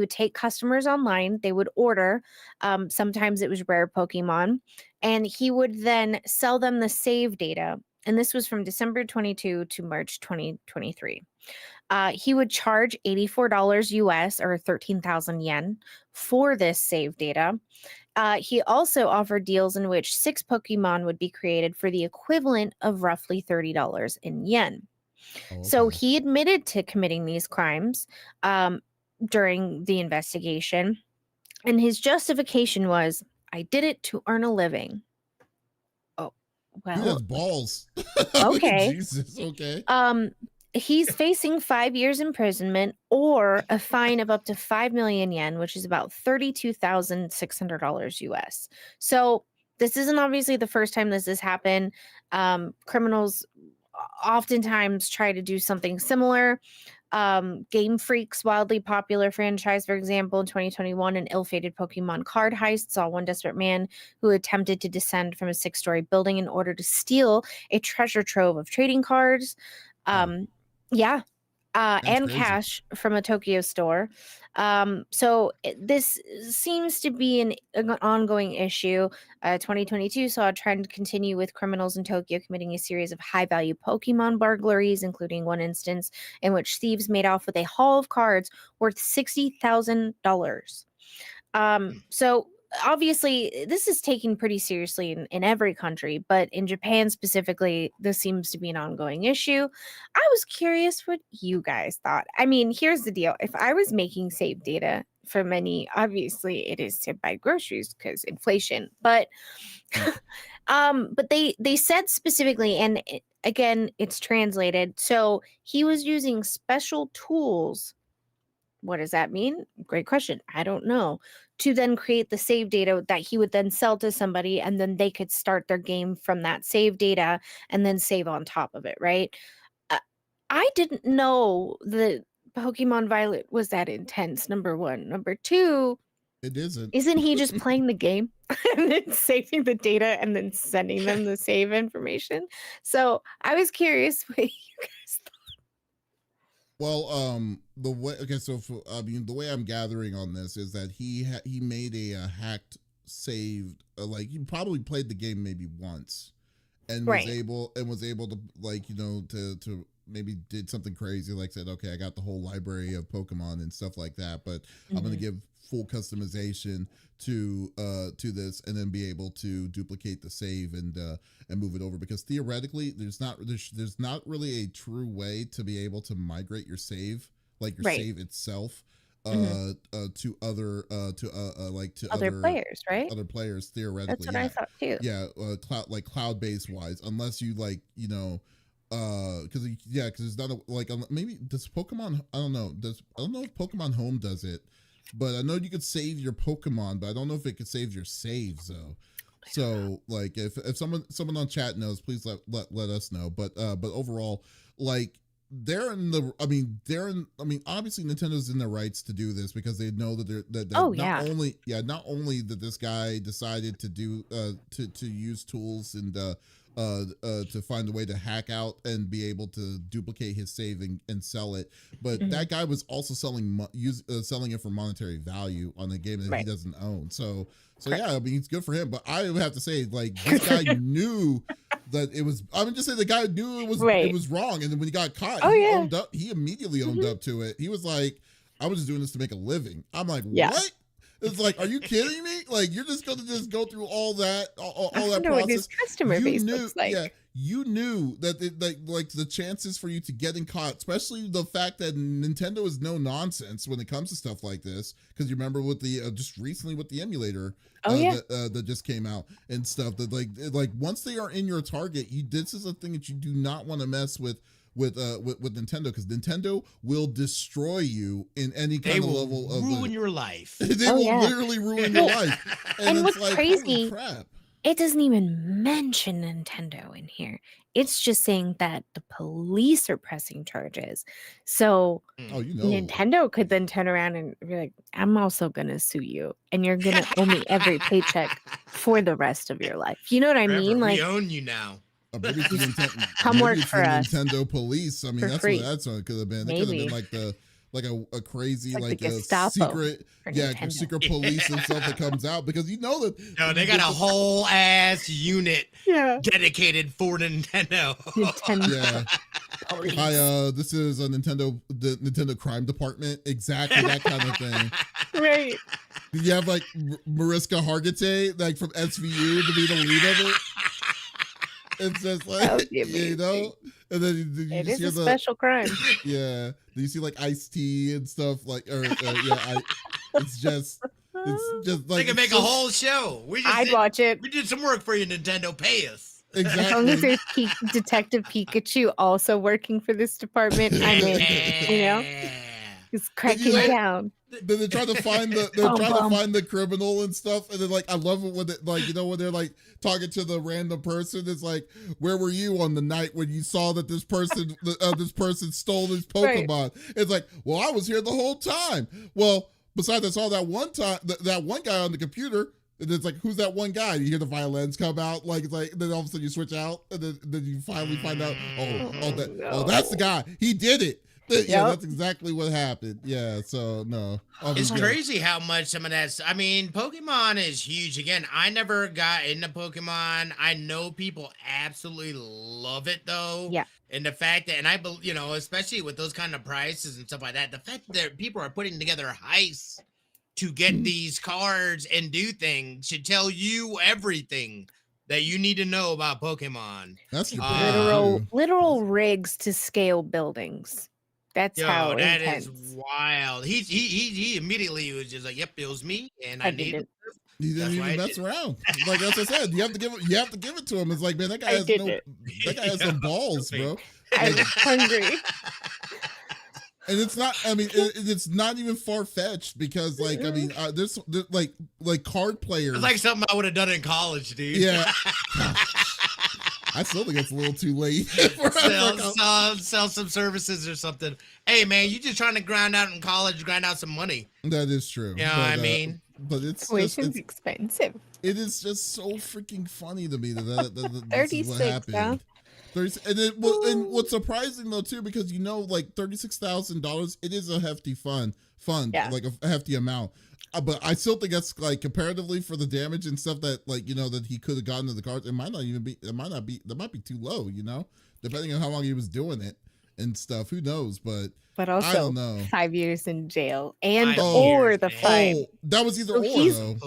take customers online, they would order, sometimes it was rare Pokemon, and he would then sell them the save data. And this was from December 22 to March 2023. He would charge $84 US or 13,000 yen for this save data. He also offered deals in which 6 Pokemon would be created for the equivalent of roughly $30 in yen. Oh, So okay. he admitted to committing these crimes during the investigation. And his justification was, I did it to earn a living. Oh, Dude has well, balls. okay. Jesus, okay. He's facing 5 years imprisonment or a fine of up to 5 million yen, which is about $32,600 US. So this isn't obviously the first time this has happened. Criminals oftentimes try to do something similar. Game Freak's wildly popular franchise, for example, in 2021, an ill-fated Pokemon card heist saw one desperate man who attempted to descend from a 6-story building in order to steal a treasure trove of trading cards. Yeah. And crazy. cash from a Tokyo store. So this seems to be an ongoing issue. 2022 saw a trend continue with criminals in Tokyo committing a series of high-value Pokemon burglaries, including one instance in which thieves made off with a haul of cards worth $60,000. So obviously this is taken pretty seriously in every country, but in Japan specifically, this seems to be an ongoing issue. I was curious what you guys thought. I mean, here's the deal. If I was making save data for many, obviously it is to buy groceries because inflation, but but they said specifically, and again, it's translated. So he was using special tools. What does that mean? Great question. I don't know. To then create the save data that he would then sell to somebody, and then they could start their game from that save data and then save on top of it, right? I didn't know that Pokemon Violet was that intense, number one. Number two, It isn't. isn't he just playing the game and then saving the data and then sending them the save information? So I was curious what you guys thought. Well, the way the way I'm gathering on this is that he made a hacked saved like he probably played the game maybe once and Right. was able to like to maybe did something crazy like said, okay, I got the whole library of Pokemon and stuff like that, but I'm gonna give full customization to this and then be able to duplicate the save and move it over, because theoretically there's not really a true way to be able to migrate your save, like your Right. save itself to other Players, right? other players That's theoretically. what I thought too. Yeah, cloud based wise, unless you like because it's not maybe does Pokemon, I don't know if Pokemon Home does it, but I know you could save your Pokemon, but I don't know if it could save your saves though. So like if someone on chat knows, please let us know. But overall, like obviously Nintendo's in their rights to do this because they know that not only that this guy decided to do to use tools and to find a way to hack out and be able to duplicate his save and sell it, but that guy was also selling it for monetary value on a game that he doesn't own. So yeah, I mean, it's good for him, but I would have to say, like, this guy knew that it was. I would just say the guy knew it was wrong, and then when he got caught, owned up. He immediately owned up to it. He was like, "I was just doing this to make a living." I'm like, "What?" It's like, are you kidding me? Like, you're just going to just go through all that that process? What his customer base looks like. Yeah, you knew that like the chances for you to getting caught, especially the fact that Nintendo is no nonsense when it comes to stuff like this. Because you remember with the just recently with the emulator that just came out and stuff, that like once they are in your target, this is a thing that you do not want to mess with Nintendo, because Nintendo will destroy you in any kind of level of ruin your life. They will literally ruin your life. And what's like, crazy, holy crap. it doesn't even mention Nintendo in here. It's just saying that the police are pressing charges. So Oh, you know. Nintendo could then turn around and be like, I'm also going to sue you. And you're going to owe me every paycheck for the rest of your life. You know what I mean? Like, like, we own you now. Maybe it's the Come work for us. Nintendo police. I mean, For that's free. what that's what it could have been. It could have been like a crazy It's like the a Gestapo secret for Nintendo. secret police and stuff that comes out, because you know that No, they got a whole ass unit Yeah. dedicated for Nintendo. Nintendo. Yeah. Police. Hi, this is the Nintendo crime department. Exactly that kind of thing. Right. You have like Mariska Hargitay, like from SVU, to be the lead of it. It's just That would like, be you know, and then you It just is hear a special crime. yeah. Do you see like Ice-T and stuff like, it's just like They can make a whole show. I'd watch it. We did some work for you, Nintendo. Pay us. As long as exactly. there's Detective Pikachu also working for this department, I'm in. You know, he's cracking know- down. Then they try to find the criminal and stuff, and then like I love it when when they're like talking to the random person. It's like, where were you on the night when you saw that this person stole this Pokemon? Right. It's like, well, I was here the whole time. Well, besides I saw that one time that one guy on the computer. And it's like, who's that one guy? You hear the violins come out, like then all of a sudden you switch out, and then you finally find out, that's the guy. He did it. Yeah, Yep. that's exactly what happened. Yeah, so no. It's crazy how much some of that's. I mean, Pokemon is huge. Again, I never got into Pokemon. I know people absolutely love it though. Yeah. And the fact that, and I believe, especially with those kind of prices and stuff like that, the fact that people are putting together heists to get these cards and do things should tell you everything that you need to know about Pokemon. That's Literal rigs to scale buildings. That's how that intense. is wild. He immediately was just like, "Yep, it was me, and I need it." He didn't even mess around. Like as I said, you have to give it to him. It's like, man, that guy has some balls, bro. I was hungry. And it's not. I mean, it's not even far fetched because, like, I mean, there's like card players. It's like something I would have done in college, dude. Yeah. I still think it's a little too late. Sell some services or something. Hey, man, you just trying to grind out in college, grind out some money. That is true. You know what I mean? But it's expensive. It is just so freaking funny to me that this is what 36, happened. huh? And what's surprising though too, because like $36,000, it is a hefty fund, like a hefty amount. But I still think that's like comparatively for the damage and stuff that that he could have gotten to the cards. It might be too low, depending on how long he was doing it and stuff. Who knows? But also I don't know. 5 years in jail and 5 or years, the man. fine. Oh, that was either So or though.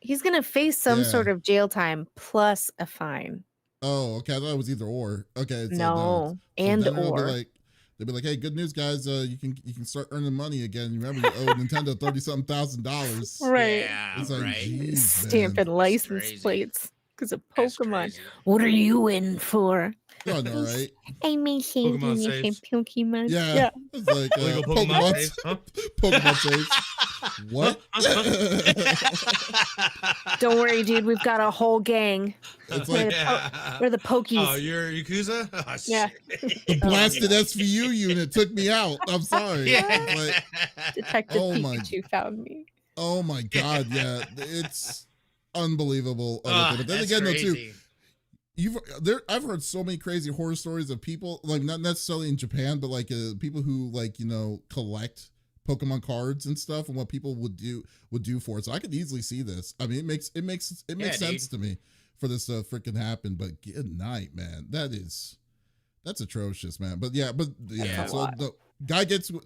He's gonna face some Yeah. sort of jail time plus a fine. Oh, okay. I thought it was either or. Okay. So No, So and then or. they'll be like, hey, good news, guys. You can start earning money again. Remember, you owe Nintendo $30,000. Right. Yeah, It's like, right. geez, Stamping man. license crazy. plates because of That's Pokemon. crazy. What are you in for? You're on all right. I'm making Pokemon saves. Pokemon. Yeah. It's like Illegal Pokemon saves, huh? Pokemon saves. What? Don't worry, dude. We've got a whole gang. It's We're like the, we're the Pokies. Oh, you're Yakuza? Oh, Yeah. shit. the blasted SVU unit took me out. I'm sorry. Yeah. It's like, Detective Oh my- Pikachu found me. oh my God. Yeah. It's unbelievable. But then That's again, though, too, crazy. I've heard so many crazy horror stories of people, like not necessarily in Japan, but like people who collect Pokemon cards and stuff, and what people would do for it. So I could easily see this. I mean, it makes sense to me for this to freaking happen. But good night, man. That's atrocious, man. But yeah. Yeah. So the guy gets what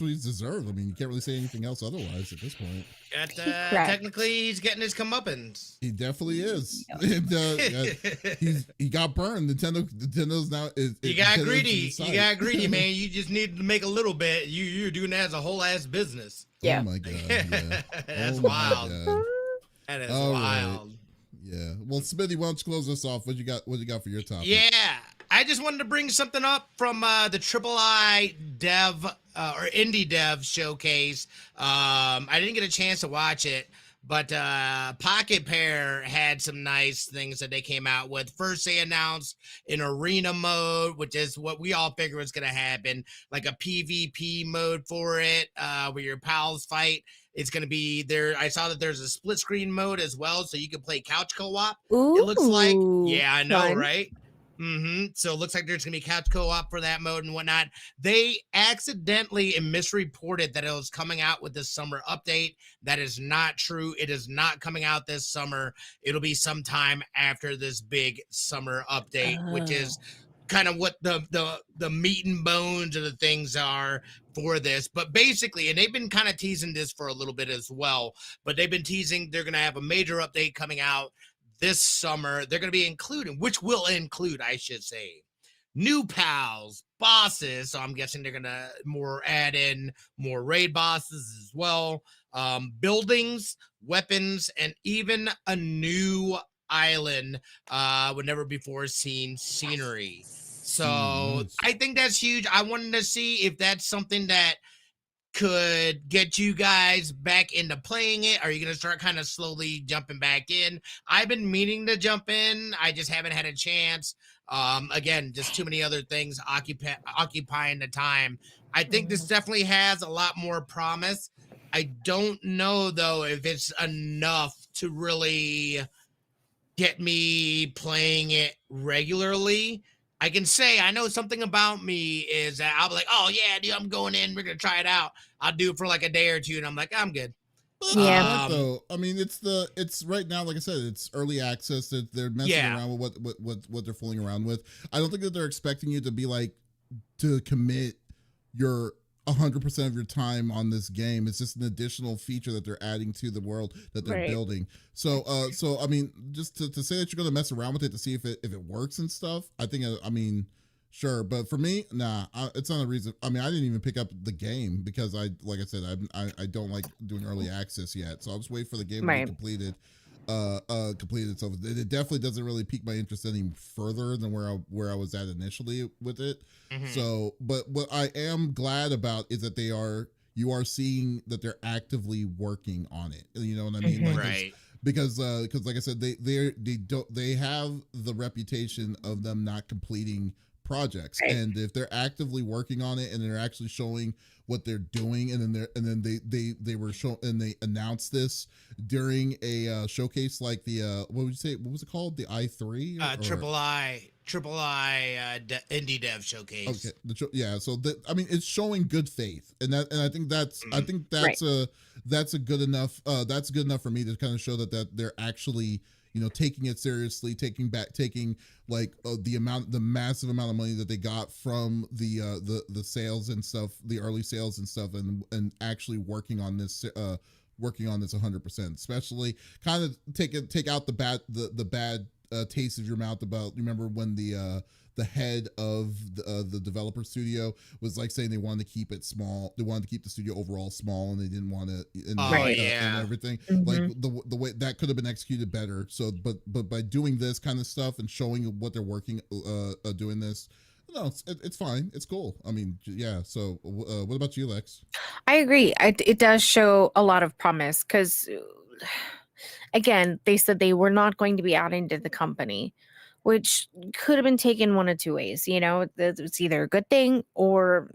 he's deserved. I mean, you can't really say anything else otherwise at this point. Technically, he's getting his comeuppance. He definitely is. And, he got burned. Nintendo now is. You got greedy. You got greedy, man. You just needed to make a little bit. You're doing that as a whole ass business. Yeah. Oh my God. Yeah. That's Oh my wild. God. That is All right. wild. Yeah. Well, Smitty, why don't you close us off? What you got for your topic? Yeah. I just wanted to bring something up from the AAA dev or indie dev showcase. I didn't get a chance to watch it, But Pocket Pair had some nice things that they came out with. First, they announced an arena mode, which is what we all figure was going to happen, like a PvP mode for it, where your pals fight. It's going to be there. I saw that there's a split screen mode as well, so you can play couch co-op. It looks like, yeah, I know, fun. right? So it looks like there's gonna be couch co-op for that mode and whatnot. They accidentally and misreported that it was coming out with this summer update. That is not true. It is not coming out this summer. It'll be sometime after this big summer update, which is kind of what the meat and bones of the things are for this. But basically, and they've been kind of teasing this for a little bit as well, but they've been teasing they're gonna have a major update coming out this summer. They're going to be including, which will include, I should say, new pals, bosses. So I'm guessing they're going to add in more raid bosses as well, buildings, weapons, and even a new island with never before seen scenery. So nice. I think that's huge. I wanted to see if that's something that could get you guys back into playing it. Are you going to start kind of slowly jumping back in? I've been meaning to jump in. I just haven't had a chance. Again, just too many other things occupying the time. I think this definitely has a lot more promise. I don't know, though, if it's enough to really get me playing it regularly. I can say I know something about me is that I'll be like, oh yeah, dude, I'm going in. We're gonna try it out. I'll do it for like a day or two, and I'm like, I'm good. But that's though. I mean, it's right now. Like I said, it's early access. They're messing around with what they're fooling around with. I don't think that they're expecting you to be like to commit your 100% of your time on this game. It's just an additional feature that they're adding to the world that they're building. So I mean, just to say that you're gonna mess around with it to see if it works and stuff. I think I mean, sure, but for me, nah, it's not a reason. I mean, I didn't even pick up the game because like I said, I don't like doing early access yet. So I'll just wait for the game to be completed. Completed. So it definitely doesn't really pique my interest any further than where I was at initially with it. So, but what I am glad about is that you are seeing that they're actively working on it. You know what I mean? Like, right. Because like I said, they have the reputation of them not completing projects, and if they're actively working on it and they're actually showing what they're doing, and then they were shown and they announced this during a showcase like the what would you say, what was it called, the i3 triple I indie dev showcase. Okay, yeah. So I mean, it's showing good faith, and I think that's that's a good enough that's good enough for me to kind of show that they're actually, you know, taking it seriously, taking like the massive amount of money that they got from the sales and stuff, the early sales and stuff, and actually working on this 100%, especially kind of take out the bad taste of your mouth about, remember when the head of the developer studio was like saying they wanted to keep it small, they wanted to keep the studio overall small, and they didn't want to and everything. Like the way that could have been executed better. So but by doing this kind of stuff and showing what they're working doing this, no, it's fine, it's cool. I mean, yeah. So what about you, Lex? I agree. It does show a lot of promise because, again, they said they were not going to be adding to the company, which could have been taken one of two ways. You know, it's either a good thing or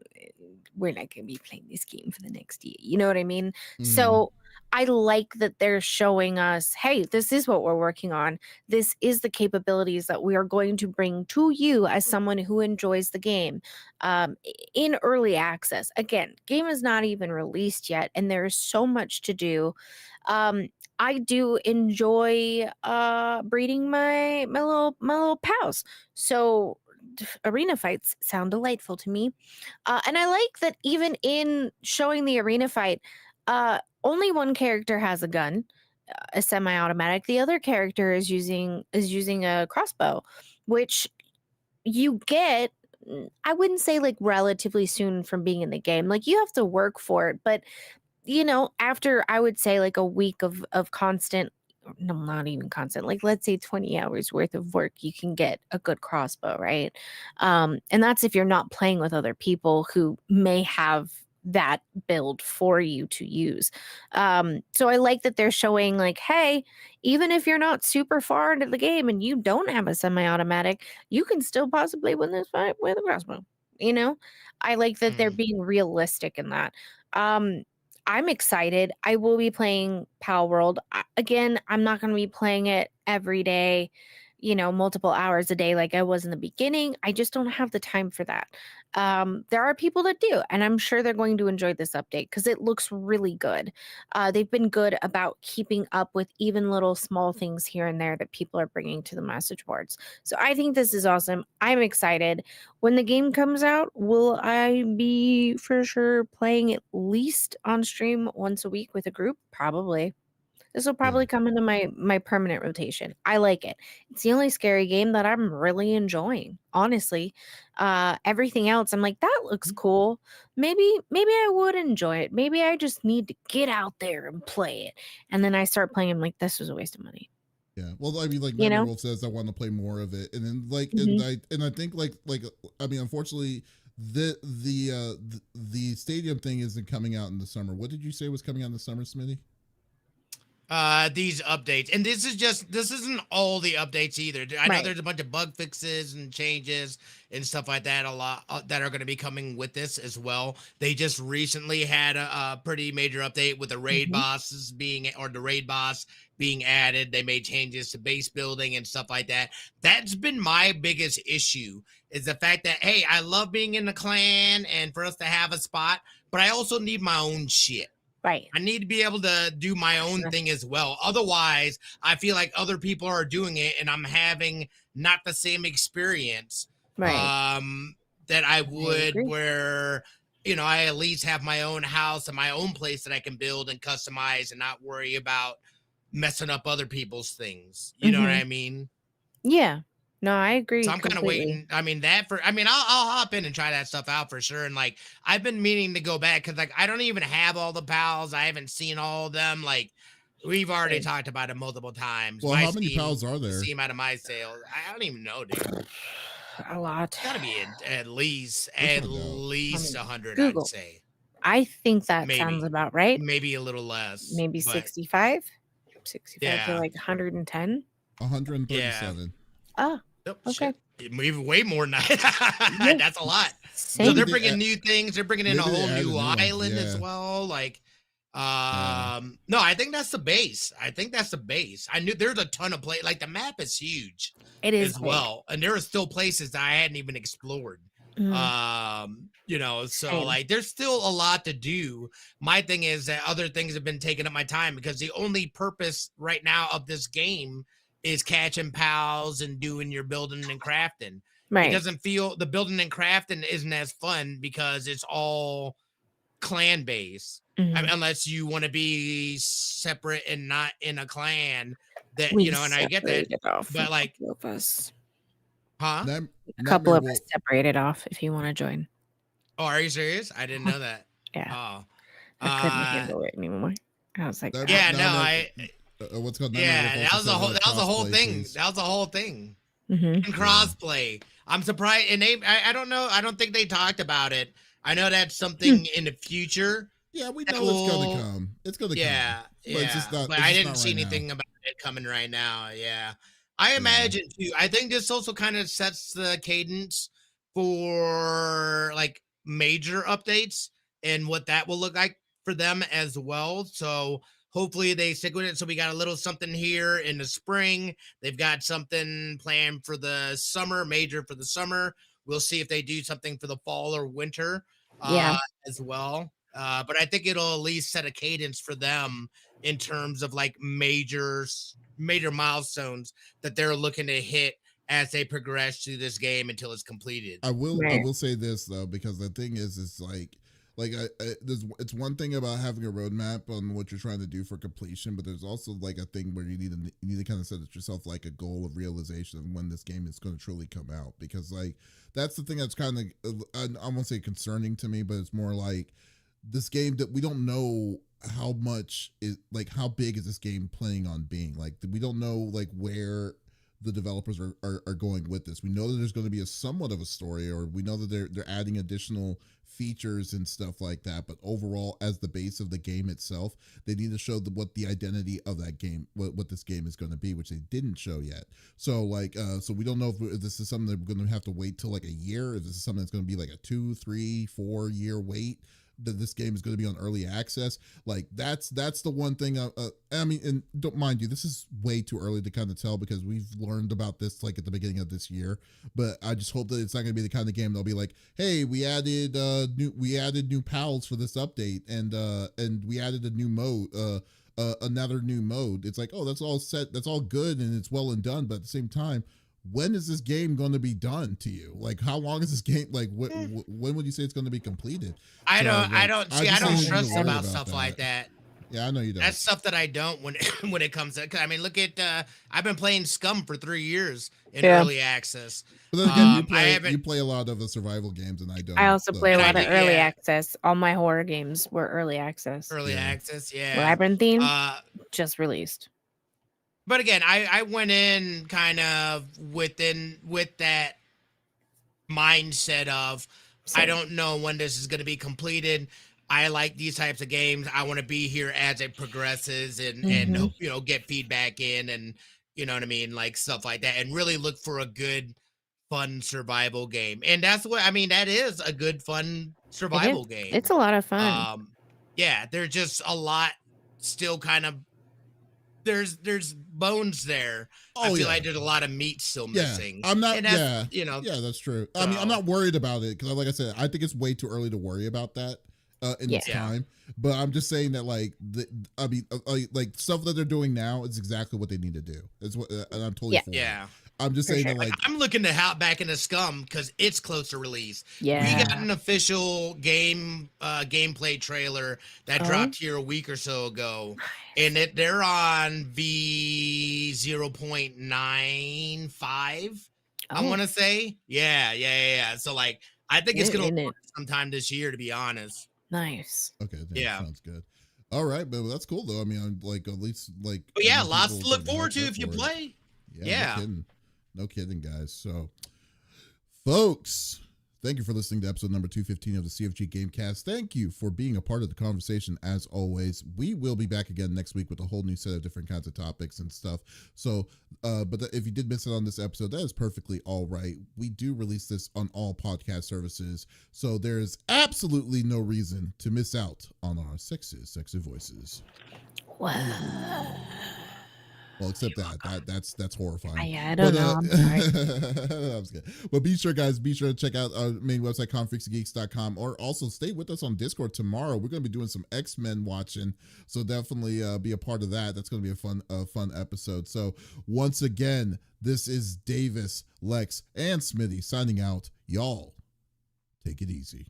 we're not going to be playing this game for the next year. You know what I mean? So I like that they're showing us, hey, this is what we're working on. This is the capabilities that we are going to bring to you as someone who enjoys the game in early access. Again, game is not even released yet, and there's so much to do. I do enjoy breeding my little pals. So arena fights sound delightful to me. And I like that even in showing the arena fight, only one character has a gun, a semi-automatic. The other character is using a crossbow, which you get, I wouldn't say like relatively soon from being in the game. Like you have to work for it, but you know, after I would say like a week of constant, no, not even constant, like let's say 20 hours worth of work, you can get a good crossbow, right? And that's if you're not playing with other people who may have that build for you to use. So I like that they're showing like, hey, even if you're not super far into the game and you don't have a semi-automatic, you can still possibly win this fight with a crossbow. You know, I like that they're being realistic in that. I'm excited. I will be playing Pal World. Again, I'm not going to be playing it every day, multiple hours a day like I was in the beginning. I just don't have the time for that. There are people that do, and I'm sure they're going to enjoy this update because it looks really good. They've been good about keeping up with even little small things here and there that people are bringing to the message boards. So I think this is awesome. I'm excited. When the game comes out, will I be for sure playing at least on stream once a week with a group? Probably. This will probably come into my permanent rotation. I like it. It's the only scary game that I'm really enjoying, honestly. Everything else, I'm like, that looks cool. Maybe I would enjoy it. Maybe I just need to get out there and play it. And then I start playing, I'm like, this was a waste of money. Yeah. Well, I mean, like Nightmare Wolf says, I want to play more of it. And then like, and I think like, I mean, unfortunately, the stadium thing isn't coming out in the summer. What did you say was coming out in the summer, Smitty? These updates, and this isn't all the updates either. I know there's a bunch of bug fixes and changes and stuff like that, a lot that are going to be coming with this as well. They just recently had a pretty major update with the raid bosses the raid boss being added. They made changes to base building and stuff like that. That's been my biggest issue, is the fact that, hey, I love being in the clan and for us to have a spot, but I also need my own shit. Right. I need to be able to do my own thing as well. Otherwise, I feel like other people are doing it and I'm having not the same experience that I would where, I at least have my own house and my own place that I can build and customize and not worry about messing up other people's things. You know what I mean? Yeah. No, I agree. So I'm kind of waiting. I mean, I'll hop in and try that stuff out for sure. And like, I've been meaning to go back because like, I don't even have all the pals. I haven't seen all of them. Like, we've already talked about it multiple times. Well, how many pals are there? Steam out of my sales. I don't even know, dude. A lot. It's gotta be at least 100. Google. I'd say. I think that sounds about right. Maybe a little less. Maybe 65. 65 to like 110. 137. Oh, okay. Maybe way more than that. That's a lot. So they're bringing new things. They're bringing in a whole new island as well. Like, no, I think that's the base. I knew there's a ton of play. Like the map is huge. It is as well, and there are still places that I hadn't even explored. So like there's still a lot to do. My thing is that other things have been taking up my time because the only purpose right now of this game is catching pals and doing your building and crafting. It doesn't feel the building and crafting isn't as fun because it's all clan based. I mean, unless you want to be separate and not in a clan that, and I get that, but like of us. A couple of us separated off if you want to join. Oh, are you serious? I didn't know that. Yeah. Oh. I couldn't handle it anymore. I was like, what's called? That was a whole thing. That was a whole thing. And crossplay. I'm surprised, and I don't know. I don't think they talked about it. I know that's something in the future. Yeah, we know it's gonna come. It's gonna come. Yeah. But it's just not. But I didn't see anything about it coming right now. Yeah. I imagine too. I think this also kind of sets the cadence for like major updates and what that will look like for them as well. So hopefully they stick with it. So we got a little something here in the spring. They've got something planned for the summer, major for the summer. We'll see if they do something for the fall or winter as well. But I think it'll at least set a cadence for them in terms of like major milestones that they're looking to hit as they progress through this game until it's completed. I will say this though, because the thing is it's one thing about having a roadmap on what you're trying to do for completion, but there's also like a thing where you need to kind of set it yourself like a goal of realization of when this game is going to truly come out, because like that's the thing that's kind of I won't say concerning to me, but it's more like this game that we don't know how much is like how big is this game planning on being. Like we don't know like where the developers are going with this. We know that there's going to be a somewhat of a story, or we know that they're adding additional features and stuff like that. But overall, as the base of the game itself, they need to show what the identity of that game, what this game is going to be, which they didn't show yet. So so we don't know if this is something that we're going to have to wait till like a year. If this is something that's going to be like a 2, 3, 4 year wait, that this game is going to be on early access. Like that's the one thing. I mean, and don't mind you, this is way too early to kind of tell because we've learned about this like at the beginning of this year. But I just hope that it's not going to be the kind of game they'll be like, hey, we added new pals for this update, and we added a new mode. Another new mode. It's like, oh, that's all set, that's all good, and it's well and done. But at the same time, when is this game going to be done to you? Like, how long is this game? Like, when would you say it's going to be completed? I don't stress about stuff stuff like that. Yeah, I know you don't. That's stuff that I don't when it comes to. I mean, look at I've been playing Scum for 3 years in early access. But then again, you play a lot of the survival games, and I don't. I also play a lot of early access. All my horror games were early access. Access, yeah. Labyrinthine just released. But again, I went in kind of with that mindset of I don't know when this is going to be completed. I like these types of games. I want to be here as it progresses and get feedback in and you know what I mean, like stuff like that, and really look for a good, fun survival game. And that's what I mean. That is a good, fun survival game. It's a lot of fun. Yeah, there's just a lot still kind of. There's bones there. I feel like there's a lot of meat still missing. I'm not. Yeah, that's true. So, I mean, I'm not worried about it because, like I said, I think it's way too early to worry about that in its time. But I'm just saying that, like, like stuff that they're doing now is exactly what they need to do. It's what, and I'm totally for it. I'm just saying that, like, I'm looking to hop back into Scum because it's close to release. Yeah, we got an official gameplay trailer that dropped here a week or so ago, and they're on V0.95. I want to say, yeah. So like, I think it's gonna work sometime this year, to be honest. Nice. Okay. Sounds good. All right, but that's cool though. I mean, I'm like at least like. But yeah, lots to look forward to if you play. Yeah. No kidding, guys. So, folks, thank you for listening to episode number 215 of the CFG Gamecast. Thank you for being a part of the conversation, as always. We will be back again next week with a whole new set of different kinds of topics and stuff. So, but if you did miss it on this episode, that is perfectly all right. We do release this on all podcast services, so there's absolutely no reason to miss out on our sexy voices. Wow. Well, except that's horrifying. I don't know. I'm sorry. That was good. But be sure to check out our main website, confreaksandgeeks.com, or also stay with us on Discord tomorrow. We're going to be doing some X-Men watching, so definitely be a part of that. That's going to be a fun episode. So once again, this is Davis, Lex, and Smitty signing out. Y'all, take it easy.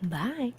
Bye.